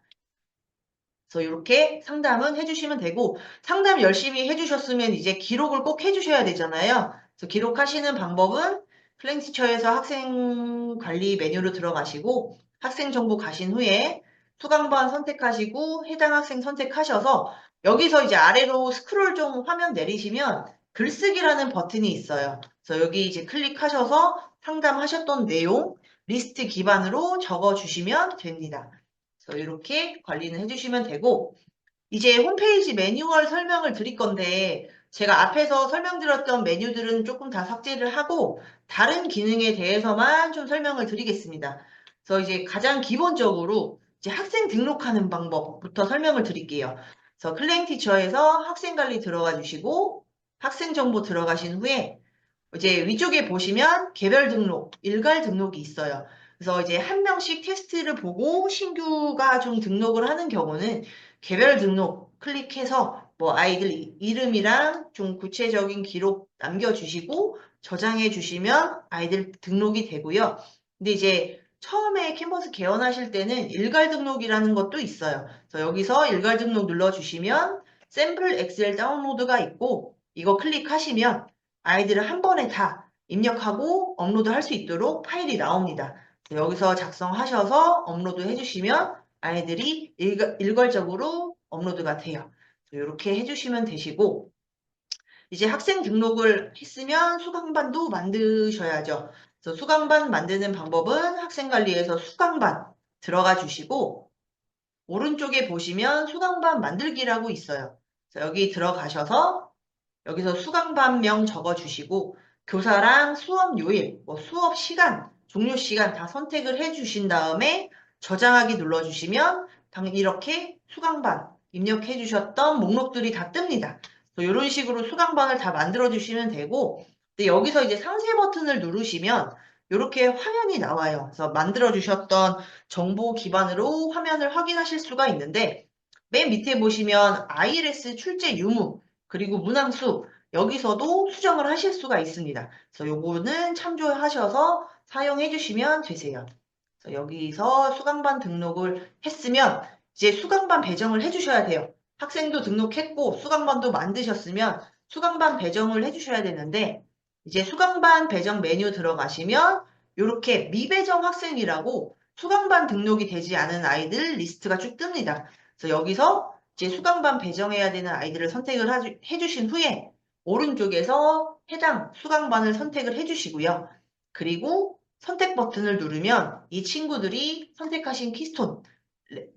그래서 이렇게 상담은 해주시면 되고 상담 열심히 해주셨으면 이제 기록을 꼭 해주셔야 되잖아요. 그래서 기록하시는 방법은 클랭티처에서 학생 관리 메뉴로 들어가시고 학생 정보 가신 후에 수강반 선택하시고 해당 학생 선택하셔서 여기서 이제 아래로 스크롤 좀 화면 내리시면 글쓰기라는 버튼이 있어요. 그래서 여기 이제 클릭하셔서 상담하셨던 내용 리스트 기반으로 적어주시면 됩니다. 그래서 이렇게 관리는 해주시면 되고 이제 홈페이지 매뉴얼 설명을 드릴 건데 제가 앞에서 설명드렸던 메뉴들은 조금 다 삭제를 하고 다른 기능에 대해서만 좀 설명을 드리겠습니다. 그래서 이제 가장 기본적으로 이제 학생 등록하는 방법부터 설명을 드릴게요. 그래서 클랭티처에서 학생 관리 들어가 주시고 학생 정보 들어가신 후에 이제 위쪽에 보시면 개별 등록, 일괄 등록이 있어요. 그래서 이제 한 명씩 테스트를 보고 신규가 좀 등록을 하는 경우는 개별 등록 클릭해서 뭐 아이들 이름이랑 좀 구체적인 기록 남겨주시고 저장해 주시면 아이들 등록이 되고요. 근데 이제 처음에 캔버스 개원하실 때는 일괄 등록이라는 것도 있어요. 그래서 여기서 일괄 등록 눌러주시면 샘플 엑셀 다운로드가 있고 이거 클릭하시면 아이들을 한 번에 다 입력하고 업로드 할 수 있도록 파일이 나옵니다. 여기서 작성하셔서 업로드 해주시면 아이들이 일괄적으로 업로드가 돼요. 이렇게 해주시면 되시고 이제 학생 등록을 했으면 수강반도 만드셔야죠. 그래서 수강반 만드는 방법은 학생관리에서 수강반 들어가 주시고 오른쪽에 보시면 수강반 만들기라고 있어요. 그래서 여기 들어가셔서 여기서 수강반명 적어주시고 교사랑 수업 요일, 뭐 수업 시간, 종료 시간 다 선택을 해주신 다음에 저장하기 눌러주시면 이렇게 수강반 입력해 주셨던 목록들이 다 뜹니다. 이런 식으로 수강반을 다 만들어 주시면 되고 근데 여기서 이제 상세 버튼을 누르시면 이렇게 화면이 나와요. 그래서 만들어 주셨던 정보 기반으로 화면을 확인하실 수가 있는데 맨 밑에 보시면 ILS 출제 유무 그리고 문항수 여기서도 수정을 하실 수가 있습니다. 그래서 요거는 참조하셔서 사용해 주시면 되세요. 그래서 여기서 수강반 등록을 했으면 이제 수강반 배정을 해 주셔야 돼요. 학생도 등록했고 수강반도 만드셨으면 수강반 배정을 해 주셔야 되는데 이제 수강반 배정 메뉴 들어가시면 이렇게 미배정 학생이라고 수강반 등록이 되지 않은 아이들 리스트가 쭉 뜹니다. 그래서 여기서 이제 수강반 배정해야 되는 아이들을 선택을 해주신 후에 오른쪽에서 해당 수강반을 선택을 해주시고요. 그리고 선택 버튼을 누르면 이 친구들이 선택하신 키스톤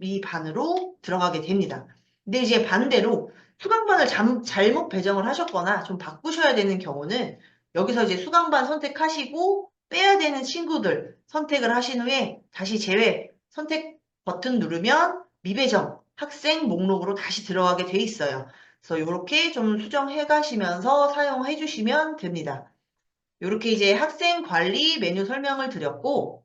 이 반으로 들어가게 됩니다. 근데 이제 반대로 수강반을 잘못 배정을 하셨거나 좀 바꾸셔야 되는 경우는 여기서 이제 수강반 선택하시고 빼야 되는 친구들 선택을 하신 후에 다시 제외 선택 버튼 누르면 미배정 학생 목록으로 다시 들어가게 돼 있어요. 그래서 이렇게 좀 수정해 가시면서 사용해 주시면 됩니다. 이렇게 이제 학생 관리 메뉴 설명을 드렸고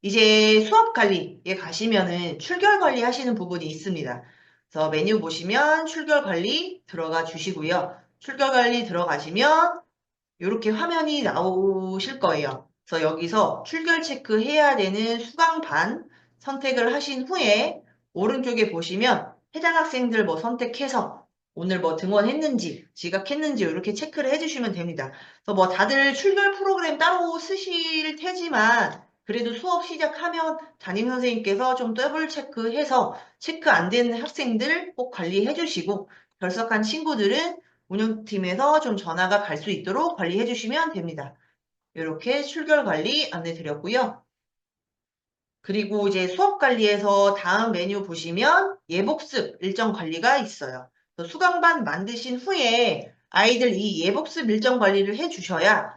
이제 수업 관리에 가시면은 출결 관리 하시는 부분이 있습니다. 그래서 메뉴 보시면 출결 관리 들어가 주시고요. 출결 관리 들어가시면 이렇게 화면이 나오실 거예요. 그래서 여기서 출결 체크해야 되는 수강반 선택을 하신 후에 오른쪽에 보시면 해당 학생들 뭐 선택해서 오늘 뭐 등원했는지 지각했는지 이렇게 체크를 해주시면 됩니다. 그래서 뭐 다들 출결 프로그램 따로 쓰실 테지만 그래도 수업 시작하면 담임 선생님께서 좀 더블 체크해서 체크 안 되는 학생들 꼭 관리해 주시고 결석한 친구들은 운영팀에서 좀 전화가 갈 수 있도록 관리해 주시면 됩니다. 이렇게 출결 관리 안내 드렸고요. 그리고 이제 수업 관리에서 다음 메뉴 보시면 예복습 일정 관리가 있어요. 수강반 만드신 후에 아이들 이 예복습 일정 관리를 해 주셔야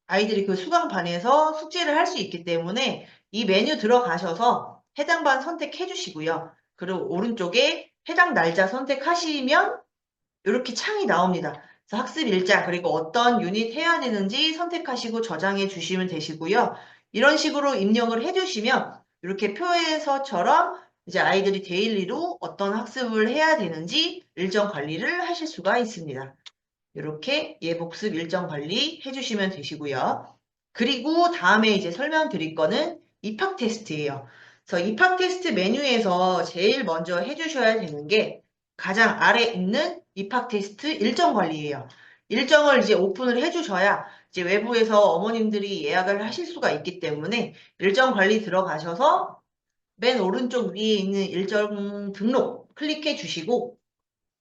아이들이 그 수강반에서 숙제를 할 수 있기 때문에 이 메뉴 들어가셔서 해당 반 선택해 주시고요. 그리고 오른쪽에 해당 날짜 선택하시면 이렇게 창이 나옵니다. 그래서 학습 일자 그리고 어떤 유닛 해야 되는지 선택하시고 저장해 주시면 되시고요. 이런 식으로 입력을 해주시면 이렇게 표에서처럼 이제 아이들이 데일리로 어떤 학습을 해야 되는지 일정 관리를 하실 수가 있습니다. 이렇게 예복습 일정 관리 해주시면 되시고요. 그리고 다음에 이제 설명드릴 거는 입학 테스트예요. 그래서 입학 테스트 메뉴에서 제일 먼저 해주셔야 되는 게 가장 아래 있는 입학 테스트 일정 관리예요. 일정을 이제 오픈을 해주셔야 이제 외부에서 어머님들이 예약을 하실 수가 있기 때문에 일정 관리 들어가셔서 맨 오른쪽 위에 있는 일정 등록 클릭해 주시고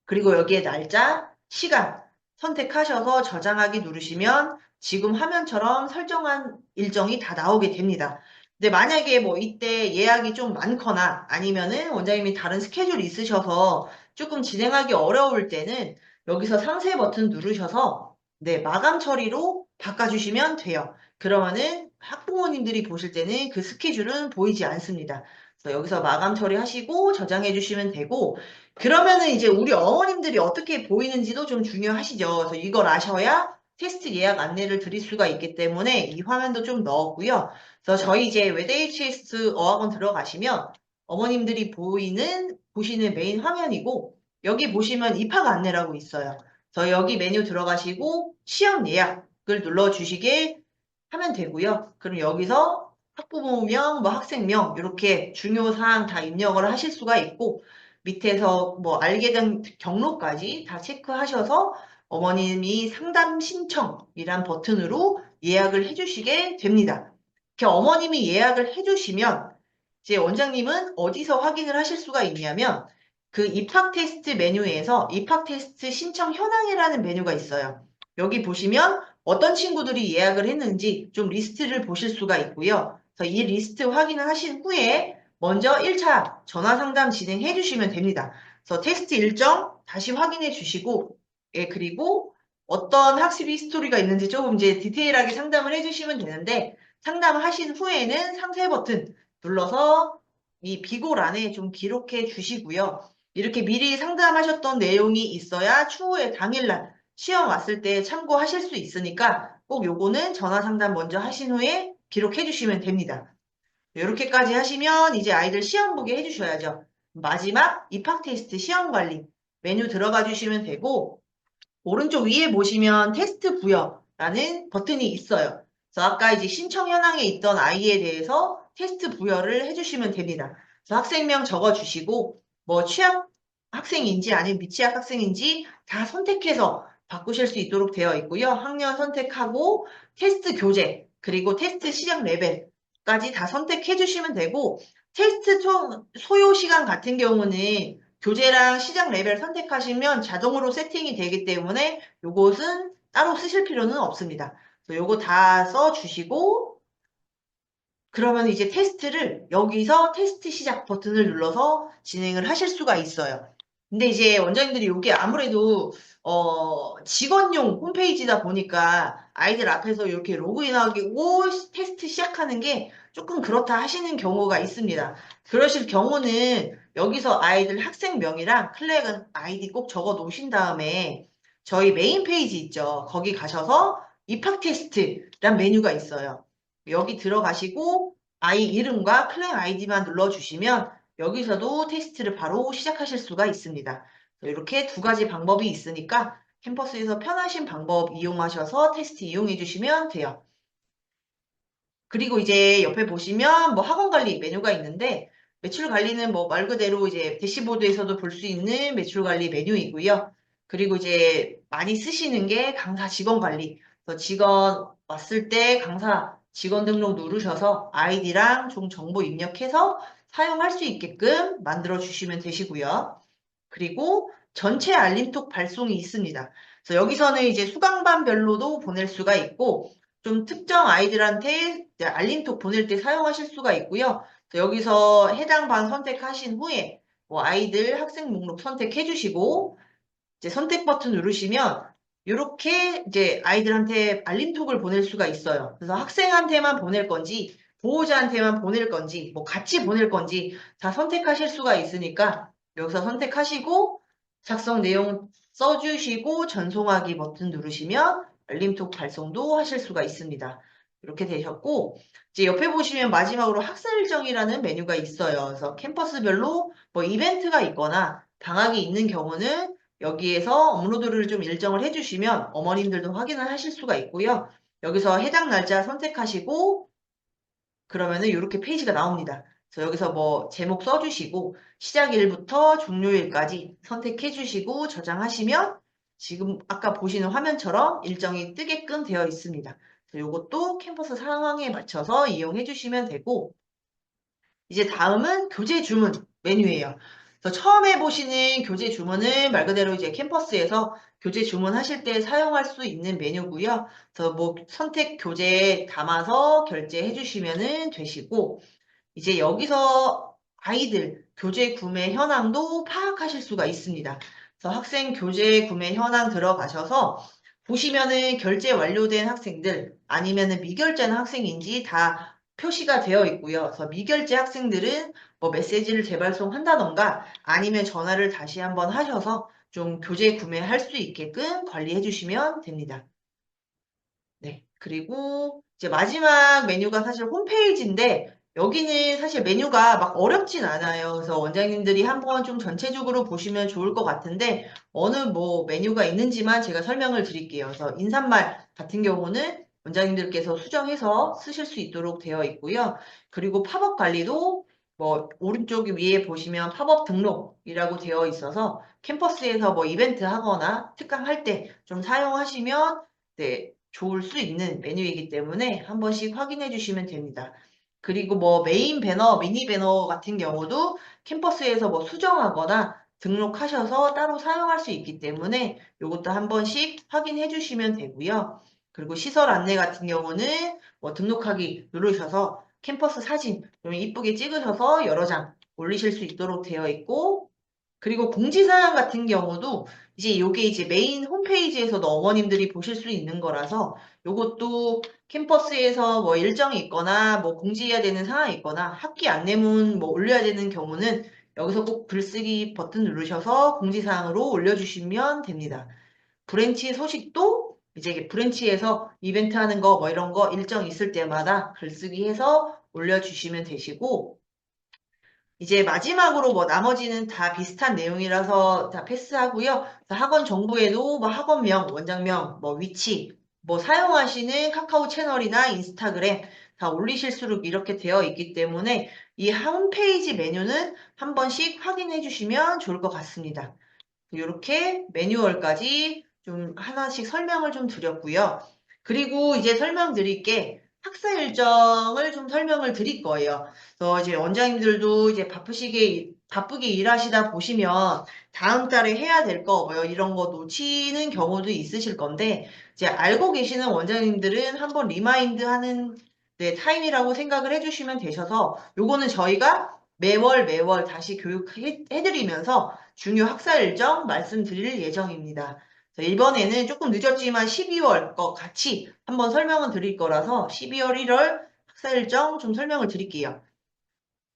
그리고 여기에 날짜, 시간 선택하셔서 저장하기 누르시면 지금 화면처럼 설정한 일정이 다 나오게 됩니다. 근데 만약에 뭐 이때 예약이 좀 많거나 아니면은 원장님이 다른 스케줄이 있으셔서 조금 진행하기 어려울 때는 여기서 상세 버튼 누르셔서 네, 마감 처리로 바꿔주시면 돼요. 그러면은 학부모님들이 보실 때는 그 스케줄은 보이지 않습니다. 그래서 여기서 마감 처리하시고 저장해 주시면 되고 그러면은 이제 우리 어머님들이 어떻게 보이는지도 좀 중요하시죠. 그래서 이걸 아셔야 테스트 예약 안내를 드릴 수가 있기 때문에 이 화면도 좀 넣었고요. 그래서 저희 이제 웨데이치에스 어학원 들어가시면 어머님들이 보시는 메인 화면이고 여기 보시면 입학 안내라고 있어요. 그래서 여기 메뉴 들어가시고 시험 예약을 눌러주시게 하면 되고요. 그럼 여기서 학부모명, 뭐 학생명 이렇게 중요 사항 다 입력을 하실 수가 있고 밑에서 뭐 알게 된 경로까지 다 체크하셔서 어머님이 상담 신청이란 버튼으로 예약을 해주시게 됩니다. 이렇게 어머님이 예약을 해주시면 이제 원장님은 어디서 확인을 하실 수가 있냐면 그 입학 테스트 메뉴에서 입학 테스트 신청 현황이라는 메뉴가 있어요. 여기 보시면 어떤 친구들이 예약을 했는지 좀 리스트를 보실 수가 있고요. 그래서 이 리스트 확인을 하신 후에 먼저 1차 전화 상담 진행해 주시면 됩니다. 그래서 테스트 일정 다시 확인해 주시고, 예, 그리고 어떤 학습 히스토리가 있는지 조금 이제 디테일하게 상담을 해 주시면 되는데, 상담하신 후에는 상세 버튼 눌러서 이 비고란에 좀 기록해 주시고요. 이렇게 미리 상담하셨던 내용이 있어야 추후에 당일날 시험 왔을 때 참고하실 수 있으니까 꼭 요거는 전화 상담 먼저 하신 후에 기록해 주시면 됩니다. 이렇게까지 하시면 이제 아이들 시험 보게 해주셔야죠. 마지막 입학 테스트 시험 관리 메뉴 들어가 주시면 되고 오른쪽 위에 보시면 테스트 부여라는 버튼이 있어요. 그래서 아까 이제 신청 현황에 있던 아이에 대해서 테스트 부여를 해주시면 됩니다. 그래서 학생명 적어주시고 뭐 취약 학생인지 아니면 미취학 학생인지 다 선택해서 바꾸실 수 있도록 되어 있고요. 학년 선택하고 테스트 교재 그리고 테스트 시작 레벨까지 다 선택해 주시면 되고 테스트 소요 시간 같은 경우는 교재랑 시작 레벨 선택하시면 자동으로 세팅이 되기 때문에 요것은 따로 쓰실 필요는 없습니다. 그래서 요거 다 써주시고 그러면 이제 테스트를 여기서 테스트 시작 버튼을 눌러서 진행을 하실 수가 있어요. 근데 이제 원장님들이 이게 아무래도 직원용 홈페이지다 보니까 아이들 앞에서 이렇게 로그인하고 테스트 시작하는 게 조금 그렇다 하시는 경우가 있습니다. 그러실 경우는 여기서 아이들 학생명이랑 클래스 아이디 꼭 적어 놓으신 다음에 저희 메인 페이지 있죠. 거기 가셔서 입학 테스트란 메뉴가 있어요. 여기 들어가시고 아이 이름과 클래스 아이디만 눌러주시면 여기서도 테스트를 바로 시작하실 수가 있습니다. 이렇게 두 가지 방법이 있으니까 캠퍼스에서 편하신 방법 이용하셔서 테스트 이용해 주시면 돼요. 그리고 이제 옆에 보시면 뭐 학원 관리 메뉴가 있는데 매출 관리는 뭐 말 그대로 이제 대시보드에서도 볼 수 있는 매출 관리 메뉴이고요. 그리고 이제 많이 쓰시는 게 강사 직원 관리. 그래서 직원 왔을 때 강사 직원 등록 누르셔서 아이디랑 종 정보 입력해서 사용할 수 있게끔 만들어 주시면 되시고요. 그리고 전체 알림톡 발송이 있습니다. 그래서 여기서는 이제 수강반별로도 보낼 수가 있고 좀 특정 아이들한테 알림톡 보낼 때 사용하실 수가 있고요. 여기서 해당 반 선택하신 후에 뭐 아이들 학생 목록 선택해 주시고 이제 선택 버튼 누르시면 이렇게 이제 아이들한테 알림톡을 보낼 수가 있어요. 그래서 학생한테만 보낼 건지 보호자한테만 보낼 건지 뭐 같이 보낼 건지 다 선택하실 수가 있으니까 여기서 선택하시고 작성 내용 써주시고 전송하기 버튼 누르시면 알림톡 발송도 하실 수가 있습니다. 이렇게 되셨고 이제 옆에 보시면 마지막으로 학생 일정이라는 메뉴가 있어요. 그래서 캠퍼스별로 뭐 이벤트가 있거나 방학이 있는 경우는 여기에서 업로드를 좀 일정을 해주시면 어머님들도 확인을 하실 수가 있고요. 여기서 해당 날짜 선택하시고 그러면은 이렇게 페이지가 나옵니다. 그래서 여기서 뭐 제목 써주시고 시작일부터 종료일까지 선택해 주시고 저장하시면 지금 아까 보시는 화면처럼 일정이 뜨게끔 되어 있습니다. 그래서 이것도 캠퍼스 상황에 맞춰서 이용해 주시면 되고 이제 다음은 교재 주문 메뉴예요. 그래서 처음에 보시는 교재 주문은 말 그대로 이제 캠퍼스에서 교재 주문하실 때 사용할 수 있는 메뉴고요. 그래서 뭐 선택 교재에 담아서 결제해 주시면 되시고 이제 여기서 아이들 교재 구매 현황도 파악하실 수가 있습니다. 그래서 학생 교재 구매 현황 들어가셔서 보시면은 결제 완료된 학생들 아니면은 미결제는 학생인지 다 표시가 되어 있고요. 그래서 미결제 학생들은 뭐 메시지를 재발송한다던가 아니면 전화를 다시 한번 하셔서 좀 교재 구매할 수 있게끔 관리해 주시면 됩니다. 네. 그리고 이제 마지막 메뉴가 사실 홈페이지인데 여기는 사실 메뉴가 막 어렵진 않아요. 그래서 원장님들이 한번 좀 전체적으로 보시면 좋을 것 같은데 어느 뭐 메뉴가 있는지만 제가 설명을 드릴게요. 그래서 인사말 같은 경우는 원장님들께서 수정해서 쓰실 수 있도록 되어 있고요. 그리고 팝업 관리도 뭐 오른쪽 위에 보시면 팝업 등록이라고 되어 있어서 캠퍼스에서 뭐 이벤트 하거나 특강할 때 좀 사용하시면 네, 좋을 수 있는 메뉴이기 때문에 한 번씩 확인해 주시면 됩니다. 그리고 뭐 메인 배너, 미니 배너 같은 경우도 캠퍼스에서 뭐 수정하거나 등록하셔서 따로 사용할 수 있기 때문에 이것도 한 번씩 확인해 주시면 되고요. 그리고 시설 안내 같은 경우는 뭐 등록하기 누르셔서 캠퍼스 사진 좀 이쁘게 찍으셔서 여러 장 올리실 수 있도록 되어 있고 그리고 공지사항 같은 경우도 이제 요게 이제 메인 홈페이지에서도 어머님들이 보실 수 있는 거라서 요것도 캠퍼스에서 뭐 일정이 있거나 뭐 공지해야 되는 상황이 있거나 학기 안내문 뭐 올려야 되는 경우는 여기서 꼭 글쓰기 버튼 누르셔서 공지사항으로 올려주시면 됩니다. 브랜치 소식도 이제 브랜치에서 이벤트 하는 거 뭐 이런 거 일정 있을 때마다 글쓰기 해서 올려주시면 되시고 이제 마지막으로 뭐 나머지는 다 비슷한 내용이라서 다 패스하고요. 학원 정보에도 뭐 학원명, 원장명, 뭐 위치, 뭐 사용하시는 카카오 채널이나 인스타그램 다 올리실수록 이렇게 되어 있기 때문에 이 홈페이지 메뉴는 한 번씩 확인해 주시면 좋을 것 같습니다. 이렇게 매뉴얼까지 좀 하나씩 설명을 좀 드렸고요. 그리고 이제 설명드릴 게 학사 일정을 좀 설명을 드릴 거예요. 그래서 이제 원장님들도 이제 바쁘게 일하시다 보시면 다음 달에 해야 될 거, 뭐 이런 거 놓치는 경우도 있으실 건데, 이제 알고 계시는 원장님들은 한번 리마인드 하는 네, 타임이라고 생각을 해주시면 되셔서, 요거는 저희가 매월 다시 교육해드리면서 중요 학사 일정 말씀드릴 예정입니다. 이번에는 조금 늦었지만 12월 거 같이 한번 설명을 드릴 거라서 12월 1월 학사 일정 좀 설명을 드릴게요.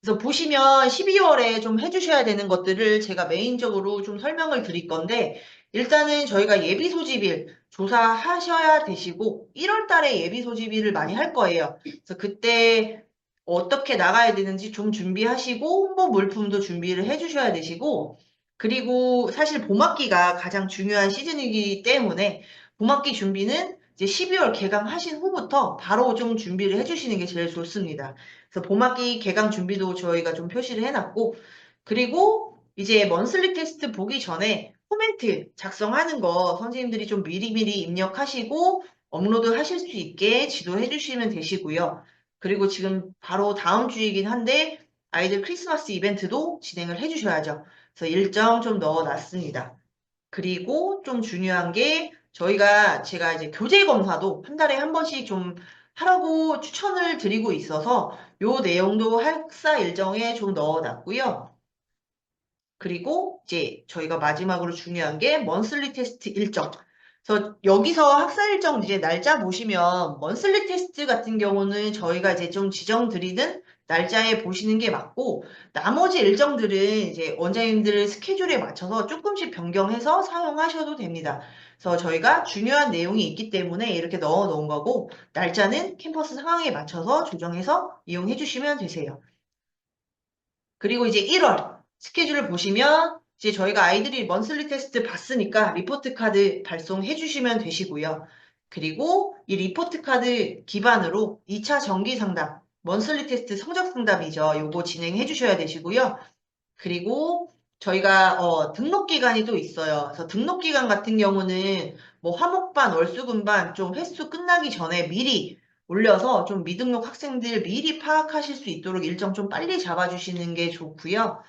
그래서 보시면 12월에 좀 해주셔야 되는 것들을 제가 메인적으로 좀 설명을 드릴 건데, 일단은 저희가 예비 소집일 조사하셔야 되시고, 1월 달에 예비 소집일을 많이 할 거예요. 그래서 그때 어떻게 나가야 되는지 좀 준비하시고, 홍보 물품도 준비를 해주셔야 되시고, 그리고 사실 봄학기가 가장 중요한 시즌이기 때문에, 봄학기 준비는 이제 12월 개강하신 후부터 바로 좀 준비를 해주시는 게 제일 좋습니다. 그래서 봄학기 개강 준비도 저희가 좀 표시를 해놨고, 그리고 이제 먼슬리 테스트 보기 전에 코멘트 작성하는 거 선생님들이 좀 미리미리 입력하시고 업로드 하실 수 있게 지도해 주시면 되시고요. 그리고 지금 바로 다음 주이긴 한데 아이들 크리스마스 이벤트도 진행을 해 주셔야죠. 그래서 일정 좀 넣어놨습니다. 그리고 좀 중요한 게 제가 이제 교재 검사도 한 달에 한 번씩 좀 하라고 추천을 드리고 있어서 요 내용도 학사 일정에 좀 넣어놨고요. 그리고 이제 저희가 마지막으로 중요한 게 먼슬리 테스트 일정. 그래서 여기서 학사 일정 이제 날짜 보시면 먼슬리 테스트 같은 경우는 저희가 이제 좀 지정 드리는 날짜에 보시는 게 맞고 나머지 일정들은 이제 원장님들 스케줄에 맞춰서 조금씩 변경해서 사용하셔도 됩니다. 그래서 저희가 중요한 내용이 있기 때문에 이렇게 넣어 놓은 거고 날짜는 캠퍼스 상황에 맞춰서 조정해서 이용해 주시면 되세요. 그리고 이제 1월 스케줄을 보시면 이제 저희가 아이들이 먼슬리 테스트 봤으니까 리포트 카드 발송해 주시면 되시고요. 그리고 이 리포트 카드 기반으로 2차 정기 상담, 먼슬리 테스트 성적 상담이죠. 요거 진행해 주셔야 되시고요. 그리고 저희가 등록 기간이 또 있어요. 그래서 등록 기간 같은 경우는 뭐 화목반, 월수금반 좀 횟수 끝나기 전에 미리 올려서 좀 미등록 학생들 미리 파악하실 수 있도록 일정 좀 빨리 잡아주시는 게 좋고요.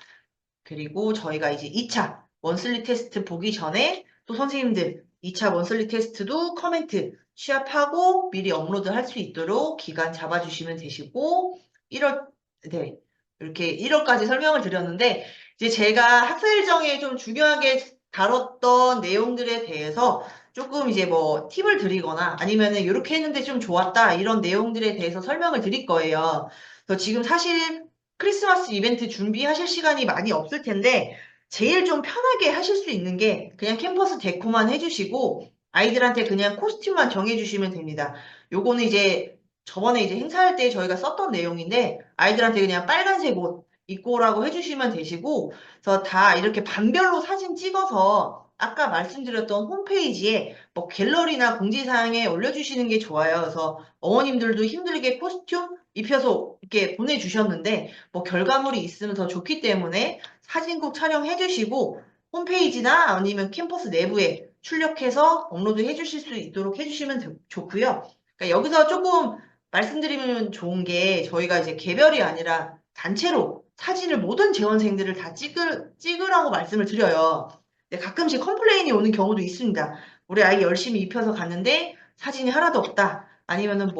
그리고 저희가 이제 2차 먼슬리 테스트 보기 전에 또 선생님들 2차 먼슬리 테스트도 커멘트 취합하고 미리 업로드 할 수 있도록 기간 잡아주시면 되시고 1월, 네, 이렇게 1월까지 설명을 드렸는데 이제 제가 학사 일정에 좀 중요하게 다뤘던 내용들에 대해서 조금 이제 뭐 팁을 드리거나 아니면은 이렇게 했는데 좀 좋았다 이런 내용들에 대해서 설명을 드릴 거예요. 그래서 지금 사실 크리스마스 이벤트 준비하실 시간이 많이 없을 텐데 제일 좀 편하게 하실 수 있는 게 그냥 캠퍼스 데코만 해주시고 아이들한테 그냥 코스튬만 정해주시면 됩니다. 요거는 이제 저번에 이제 행사할 때 저희가 썼던 내용인데 아이들한테 그냥 빨간색 옷 입고 오라고 해주시면 되시고 그래서 다 이렇게 반별로 사진 찍어서 아까 말씀드렸던 홈페이지에 뭐 갤러리나 공지사항에 올려주시는 게 좋아요. 그래서 어머님들도 힘들게 코스튬 입혀서 이렇게 보내주셨는데 뭐 결과물이 있으면 더 좋기 때문에 사진 꼭 촬영해 주시고 홈페이지나 아니면 캠퍼스 내부에 출력해서 업로드 해 주실 수 있도록 해주시면 좋고요. 그러니까 여기서 조금 말씀드리면 좋은 게 저희가 이제 개별이 아니라 단체로 사진을 모든 재원생들을 다 찍으라고 말씀을 드려요. 근데 가끔씩 컴플레인이 오는 경우도 있습니다. 우리 아이 열심히 입혀서 갔는데 사진이 하나도 없다. 아니면은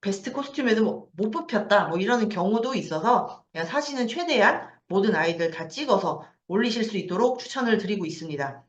베스트 코스튬에도 못 뽑혔다. 뭐 이러는 경우도 있어서 그냥 사진은 최대한 모든 아이들 다 찍어서 올리실 수 있도록 추천을 드리고 있습니다.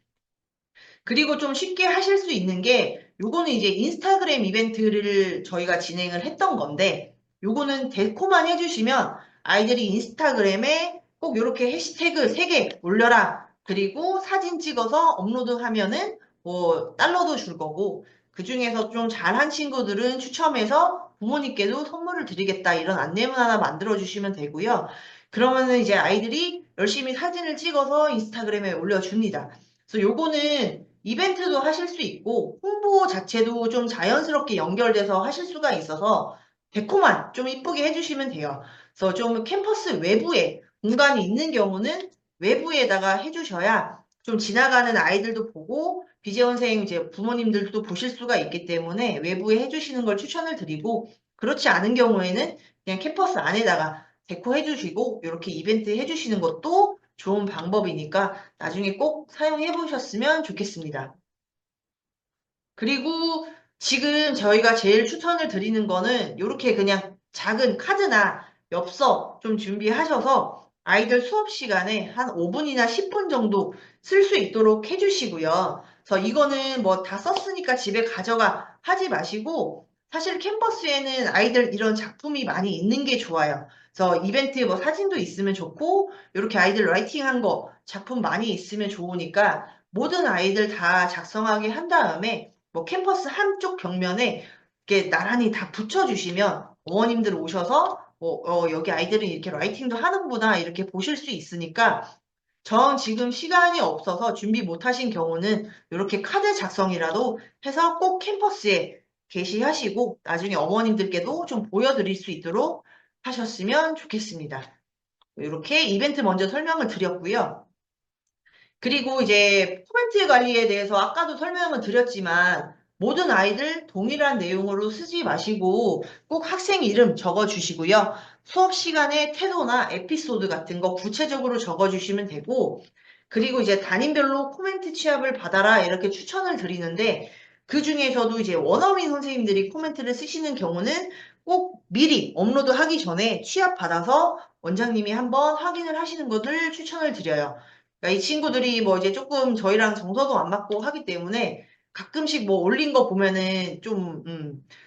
그리고 좀 쉽게 하실 수 있는 게 요거는 이제 인스타그램 이벤트를 저희가 진행을 했던 건데 요거는 데코만 해주시면 아이들이 인스타그램에 꼭 이렇게 해시태그 3개 올려라. 그리고 사진 찍어서 업로드하면은 뭐 달러도 줄 거고 그 중에서 좀 잘한 친구들은 추첨해서 부모님께도 선물을 드리겠다 이런 안내문 하나 만들어 주시면 되고요. 그러면은 이제 아이들이 열심히 사진을 찍어서 인스타그램에 올려줍니다. 그래서 요거는 이벤트도 하실 수 있고 홍보 자체도 좀 자연스럽게 연결돼서 하실 수가 있어서 데코만 좀 이쁘게 해주시면 돼요. 그래서 좀 캠퍼스 외부에 공간이 있는 경우는 외부에다가 해주셔야 좀 지나가는 아이들도 보고 비재원생 이제 부모님들도 보실 수가 있기 때문에 외부에 해주시는 걸 추천을 드리고 그렇지 않은 경우에는 그냥 캠퍼스 안에다가 데코 해주시고 이렇게 이벤트 해주시는 것도 좋은 방법이니까 나중에 꼭 사용해 보셨으면 좋겠습니다. 그리고 지금 저희가 제일 추천을 드리는 거는 이렇게 그냥 작은 카드나 엽서 좀 준비하셔서 아이들 수업 시간에 한 5분이나 10분 정도 쓸 수 있도록 해주시고요. 그래서 이거는 뭐 다 썼으니까 집에 가져가 하지 마시고 사실 캠퍼스에는 아이들 이런 작품이 많이 있는 게 좋아요. 그래서 이벤트 뭐 사진도 있으면 좋고 이렇게 아이들 라이팅한 거 작품 많이 있으면 좋으니까 모든 아이들 다 작성하게 한 다음에 뭐 캠퍼스 한쪽 벽면에 이렇게 나란히 다 붙여주시면 어머님들 오셔서 여기 아이들은 이렇게 라이팅도 하는구나 이렇게 보실 수 있으니까 정 지금 시간이 없어서 준비 못하신 경우는 이렇게 카드 작성이라도 해서 꼭 캠퍼스에 게시하시고 나중에 어머님들께도 좀 보여드릴 수 있도록 하셨으면 좋겠습니다. 이렇게 이벤트 먼저 설명을 드렸고요. 그리고 이제 코멘트 관리에 대해서 아까도 설명을 드렸지만 모든 아이들 동일한 내용으로 쓰지 마시고 꼭 학생 이름 적어 주시고요. 수업 시간에 태도나 에피소드 같은 거 구체적으로 적어 주시면 되고 그리고 이제 담임별로 코멘트 취합을 받아라 이렇게 추천을 드리는데 그 중에서도 이제 원어민 선생님들이 코멘트를 쓰시는 경우는 꼭 미리 업로드하기 전에 취합 받아서 원장님이 한번 확인을 하시는 것을 추천을 드려요. 그러니까 이 친구들이 뭐 이제 조금 저희랑 정서도 안 맞고 하기 때문에 가끔씩 뭐 올린 거 보면은 좀,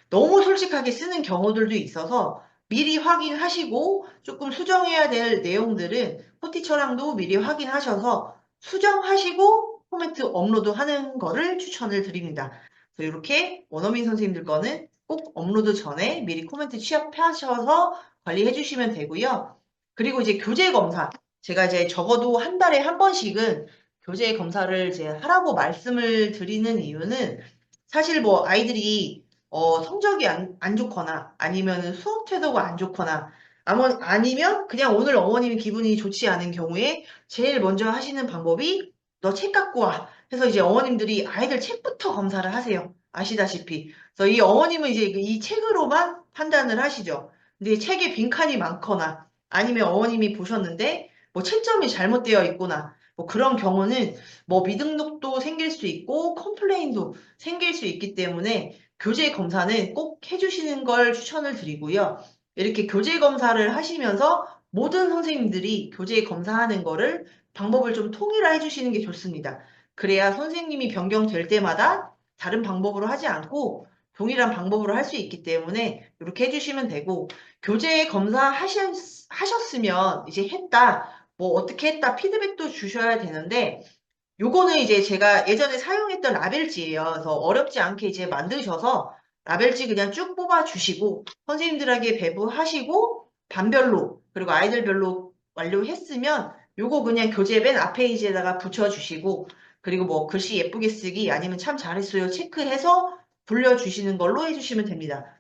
너무 솔직하게 쓰는 경우들도 있어서 미리 확인하시고 조금 수정해야 될 내용들은 포티처랑도 미리 확인하셔서 수정하시고 코멘트 업로드 하는 거를 추천을 드립니다. 그래서 이렇게 원어민 선생님들 거는 꼭 업로드 전에 미리 코멘트 취합하셔서 관리해 주시면 되고요. 그리고 이제 교재 검사. 제가 이제 적어도 한 달에 한 번씩은 교재 검사를 이제 하라고 말씀을 드리는 이유는 사실 뭐 아이들이 성적이 안 좋거나 아니면 수업 태도가 안 좋거나 아니면 그냥 오늘 어머님이 기분이 좋지 않은 경우에 제일 먼저 하시는 방법이 너 책 갖고 와. 해서 이제 어머님들이 아이들 책부터 검사를 하세요. 아시다시피. 그래서 이 어머님은 이제 이 책으로만 판단을 하시죠. 근데 책에 빈칸이 많거나 아니면 어머님이 보셨는데 뭐 채점이 잘못되어 있거나 뭐 그런 경우는 뭐 미등록도 생길 수 있고 컴플레인도 생길 수 있기 때문에 교재 검사는 꼭 해주시는 걸 추천을 드리고요. 이렇게 교재 검사를 하시면서 모든 선생님들이 교재 검사하는 거를 방법을 좀 통일화 해주시는 게 좋습니다. 그래야 선생님이 변경될 때마다 다른 방법으로 하지 않고 동일한 방법으로 할 수 있기 때문에 이렇게 해주시면 되고 교재 하셨으면 이제 했다, 뭐 어떻게 했다 피드백도 주셔야 되는데 요거는 이제 제가 예전에 사용했던 라벨지예요. 그래서 어렵지 않게 이제 만드셔서 라벨지 그냥 쭉 뽑아 주시고 선생님들에게 배부하시고 반별로 그리고 아이들별로 완료했으면 요거 그냥 교재 맨 앞 페이지에다가 붙여주시고 그리고 뭐 글씨 예쁘게 쓰기 아니면 참 잘했어요 체크해서 불려주시는 걸로 해주시면 됩니다.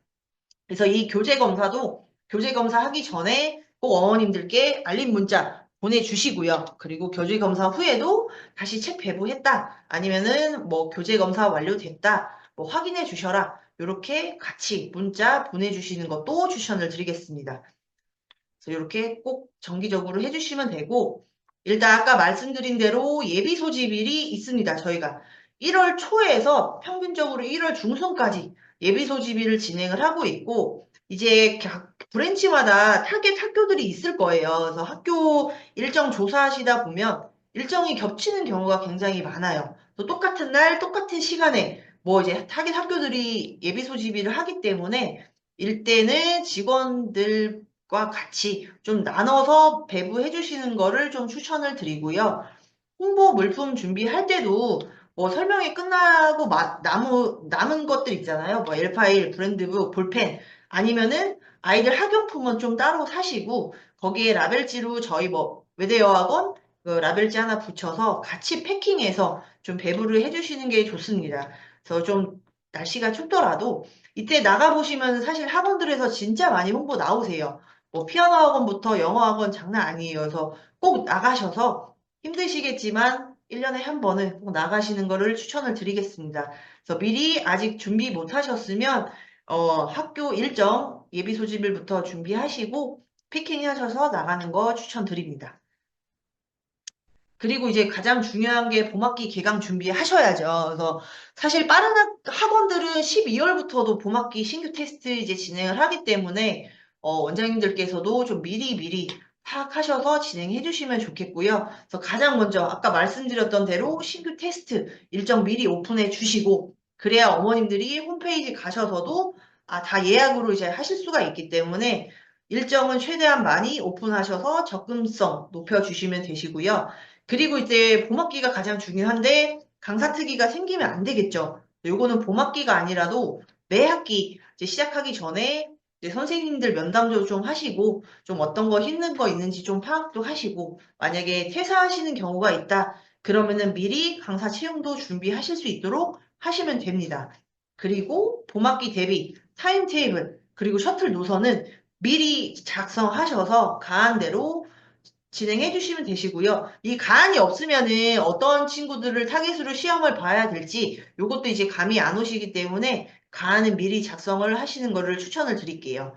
그래서 이 교재 검사도 교재 검사 하기 전에 꼭 어머님들께 알림 문자 보내주시고요. 그리고 교재 검사 후에도 다시 책 배부했다. 아니면은 뭐 교재 검사 완료됐다. 뭐 확인해 주셔라. 이렇게 같이 문자 보내주시는 것도 추천을 드리겠습니다. 그래서 이렇게 꼭 정기적으로 해주시면 되고 일단 아까 말씀드린 대로 예비 소집일이 있습니다. 저희가 1월 초에서 평균적으로 1월 중순까지 예비 소집일을 진행을 하고 있고 이제 각 브랜치마다 타겟 학교들이 있을 거예요. 그래서 학교 일정 조사하시다 보면 일정이 겹치는 경우가 굉장히 많아요. 또 똑같은 날 똑같은 시간에 뭐 이제 타겟 학교들이 예비 소집일을 하기 때문에 일대는 직원들 과 같이 좀 나눠서 배부해 주시는 거를 좀 추천을 드리고요. 홍보 물품 준비할 때도 뭐 설명이 끝나고 남은 것들 있잖아요. 뭐 엘파일, 브랜드북, 볼펜 아니면은 아이들 학용품은 좀 따로 사시고 거기에 라벨지로 저희 뭐 외대여학원 그 라벨지 하나 붙여서 같이 패킹해서 좀 배부를 해주시는 게 좋습니다. 그래서 좀 날씨가 춥더라도 이때 나가보시면 사실 학원들에서 진짜 많이 홍보 나오세요. 뭐 피아노 학원부터 영어 학원 장난 아니에요. 그래서 꼭 나가셔서 힘드시겠지만 1년에 한 번은 꼭 나가시는 거를 추천을 드리겠습니다. 그래서 미리 아직 준비 못 하셨으면 학교 일정 예비 소집일부터 준비하시고 피킹하셔서 나가는 거 추천드립니다. 그리고 이제 가장 중요한 게 봄학기 개강 준비하셔야죠. 그래서 사실 빠른 학원들은 12월부터도 봄학기 신규 테스트 이제 진행을 하기 때문에 원장님들께서도 좀 미리 파악하셔서 진행해 주시면 좋겠고요. 그래서 가장 먼저 아까 말씀드렸던 대로 신규 테스트 일정 미리 오픈해 주시고 그래야 어머님들이 홈페이지 가셔서도 다 예약으로 이제 하실 수가 있기 때문에 일정은 최대한 많이 오픈하셔서 접근성 높여주시면 되시고요. 그리고 이제 봄학기가 가장 중요한데 강사특위가 생기면 안 되겠죠. 요거는 봄학기가 아니라도 매 학기 이제 시작하기 전에 이제 선생님들 면담도 좀 하시고 좀 어떤 거 힘든 거 있는지 좀 파악도 하시고 만약에 퇴사하시는 경우가 있다. 그러면은 미리 강사 채용도 준비하실 수 있도록 하시면 됩니다. 그리고 봄학기 대비 타임테이블 그리고 셔틀 노선은 미리 작성하셔서 가한대로 진행해 주시면 되시고요. 이 가안이 없으면은 어떤 친구들을 타깃으로 시험을 봐야 될지 이것도 이제 감이 안 오시기 때문에 가안은 미리 작성을 하시는 거를 추천을 드릴게요.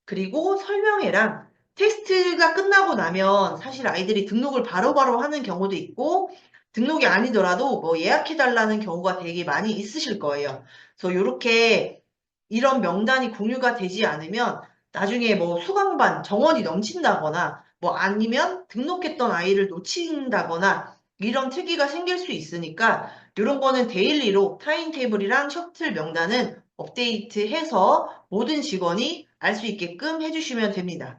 그리고 설명회랑 테스트가 끝나고 나면 사실 아이들이 등록을 바로바로 하는 경우도 있고 등록이 아니더라도 뭐 예약해 달라는 경우가 되게 많이 있으실 거예요. 그래서 이렇게 이런 명단이 공유가 되지 않으면 나중에 뭐 수강반 정원이 넘친다거나 뭐 아니면 등록했던 아이를 놓친다거나 이런 특이가 생길 수 있으니까 이런 거는 데일리로 타임테이블이랑 셔틀 명단은 업데이트해서 모든 직원이 알 수 있게끔 해주시면 됩니다.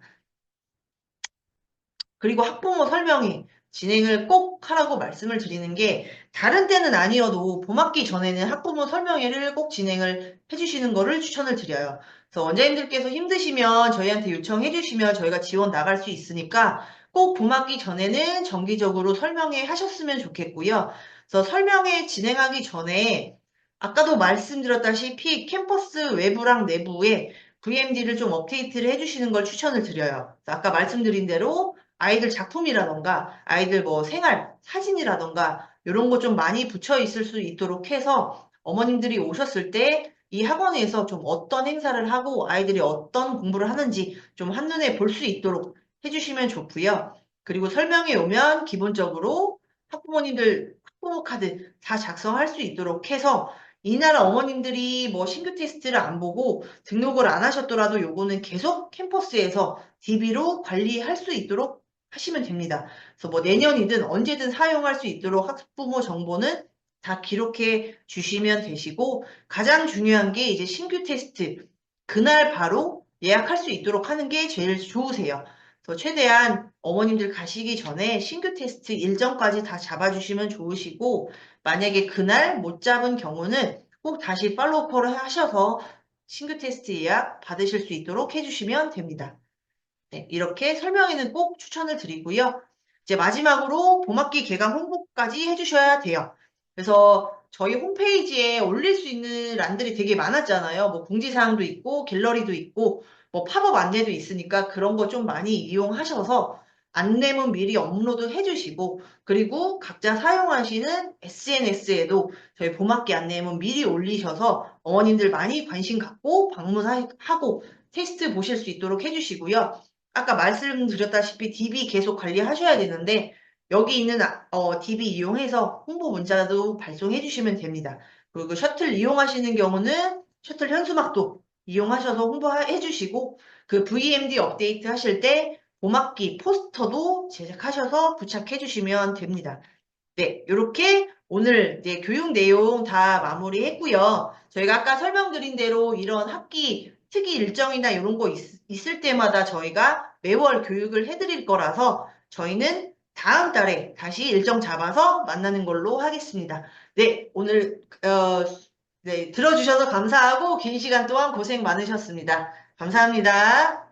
그리고 학부모 설명회 진행을 꼭 하라고 말씀을 드리는 게 다른 때는 아니어도 봄학기 전에는 학부모 설명회를 꼭 진행을 해주시는 거를 추천을 드려요. 그래서 원장님들께서 힘드시면 저희한테 요청해 주시면 저희가 지원 나갈 수 있으니까 꼭 봄학기 전에는 정기적으로 설명회 하셨으면 좋겠고요. 그래서 설명회 진행하기 전에 아까도 말씀드렸다시피 캠퍼스 외부랑 내부에 VMD를 좀 업데이트를 해주시는 걸 추천을 드려요. 아까 말씀드린 대로 아이들 작품이라던가 아이들 뭐 생활 사진이라던가 이런 거 좀 많이 붙여 있을 수 있도록 해서 어머님들이 오셨을 때 이 학원에서 좀 어떤 행사를 하고 아이들이 어떤 공부를 하는지 좀 한눈에 볼 수 있도록 해주시면 좋고요. 그리고 설명회 오면 기본적으로 학부모님들 학부모 카드 다 작성할 수 있도록 해서 이날 어머님들이 뭐 신규 테스트를 안 보고 등록을 안 하셨더라도 요거는 계속 캠퍼스에서 DB로 관리할 수 있도록 하시면 됩니다. 그래서 뭐 내년이든 언제든 사용할 수 있도록 학부모 정보는 다 기록해 주시면 되시고 가장 중요한 게 이제 신규 테스트 그날 바로 예약할 수 있도록 하는 게 제일 좋으세요. 그래서 최대한 어머님들 가시기 전에 신규 테스트 일정까지 다 잡아주시면 좋으시고 만약에 그날 못 잡은 경우는 꼭 다시 팔로우업을 하셔서 신규 테스트 예약 받으실 수 있도록 해주시면 됩니다. 네, 이렇게 설명에는 꼭 추천을 드리고요. 이제 마지막으로 봄학기 개강 홍보까지 해주셔야 돼요. 그래서 저희 홈페이지에 올릴 수 있는 란들이 되게 많았잖아요. 뭐 공지사항도 있고 갤러리도 있고 뭐 팝업 안내도 있으니까 그런 거 좀 많이 이용하셔서 안내문 미리 업로드 해주시고 그리고 각자 사용하시는 SNS에도 저희 봄학기 안내문 미리 올리셔서 어머님들 많이 관심 갖고 방문하고 테스트 보실 수 있도록 해주시고요. 아까 말씀드렸다시피 DB 계속 관리하셔야 되는데 여기 있는 DB 이용해서 홍보 문자도 발송해 주시면 됩니다. 그리고 셔틀 이용하시는 경우는 셔틀 현수막도 이용하셔서 홍보해 주시고 그 VMD 업데이트 하실 때 봄학기 포스터도 제작하셔서 부착해 주시면 됩니다. 네, 이렇게 오늘 이제 교육 내용 다 마무리했고요. 저희가 아까 설명드린 대로 이런 학기 특이 일정이나 이런 거 있을 때마다 저희가 매월 교육을 해드릴 거라서 저희는 다음 달에 다시 일정 잡아서 만나는 걸로 하겠습니다. 네, 오늘 네, 들어주셔서 감사하고 긴 시간 동안 고생 많으셨습니다. 감사합니다.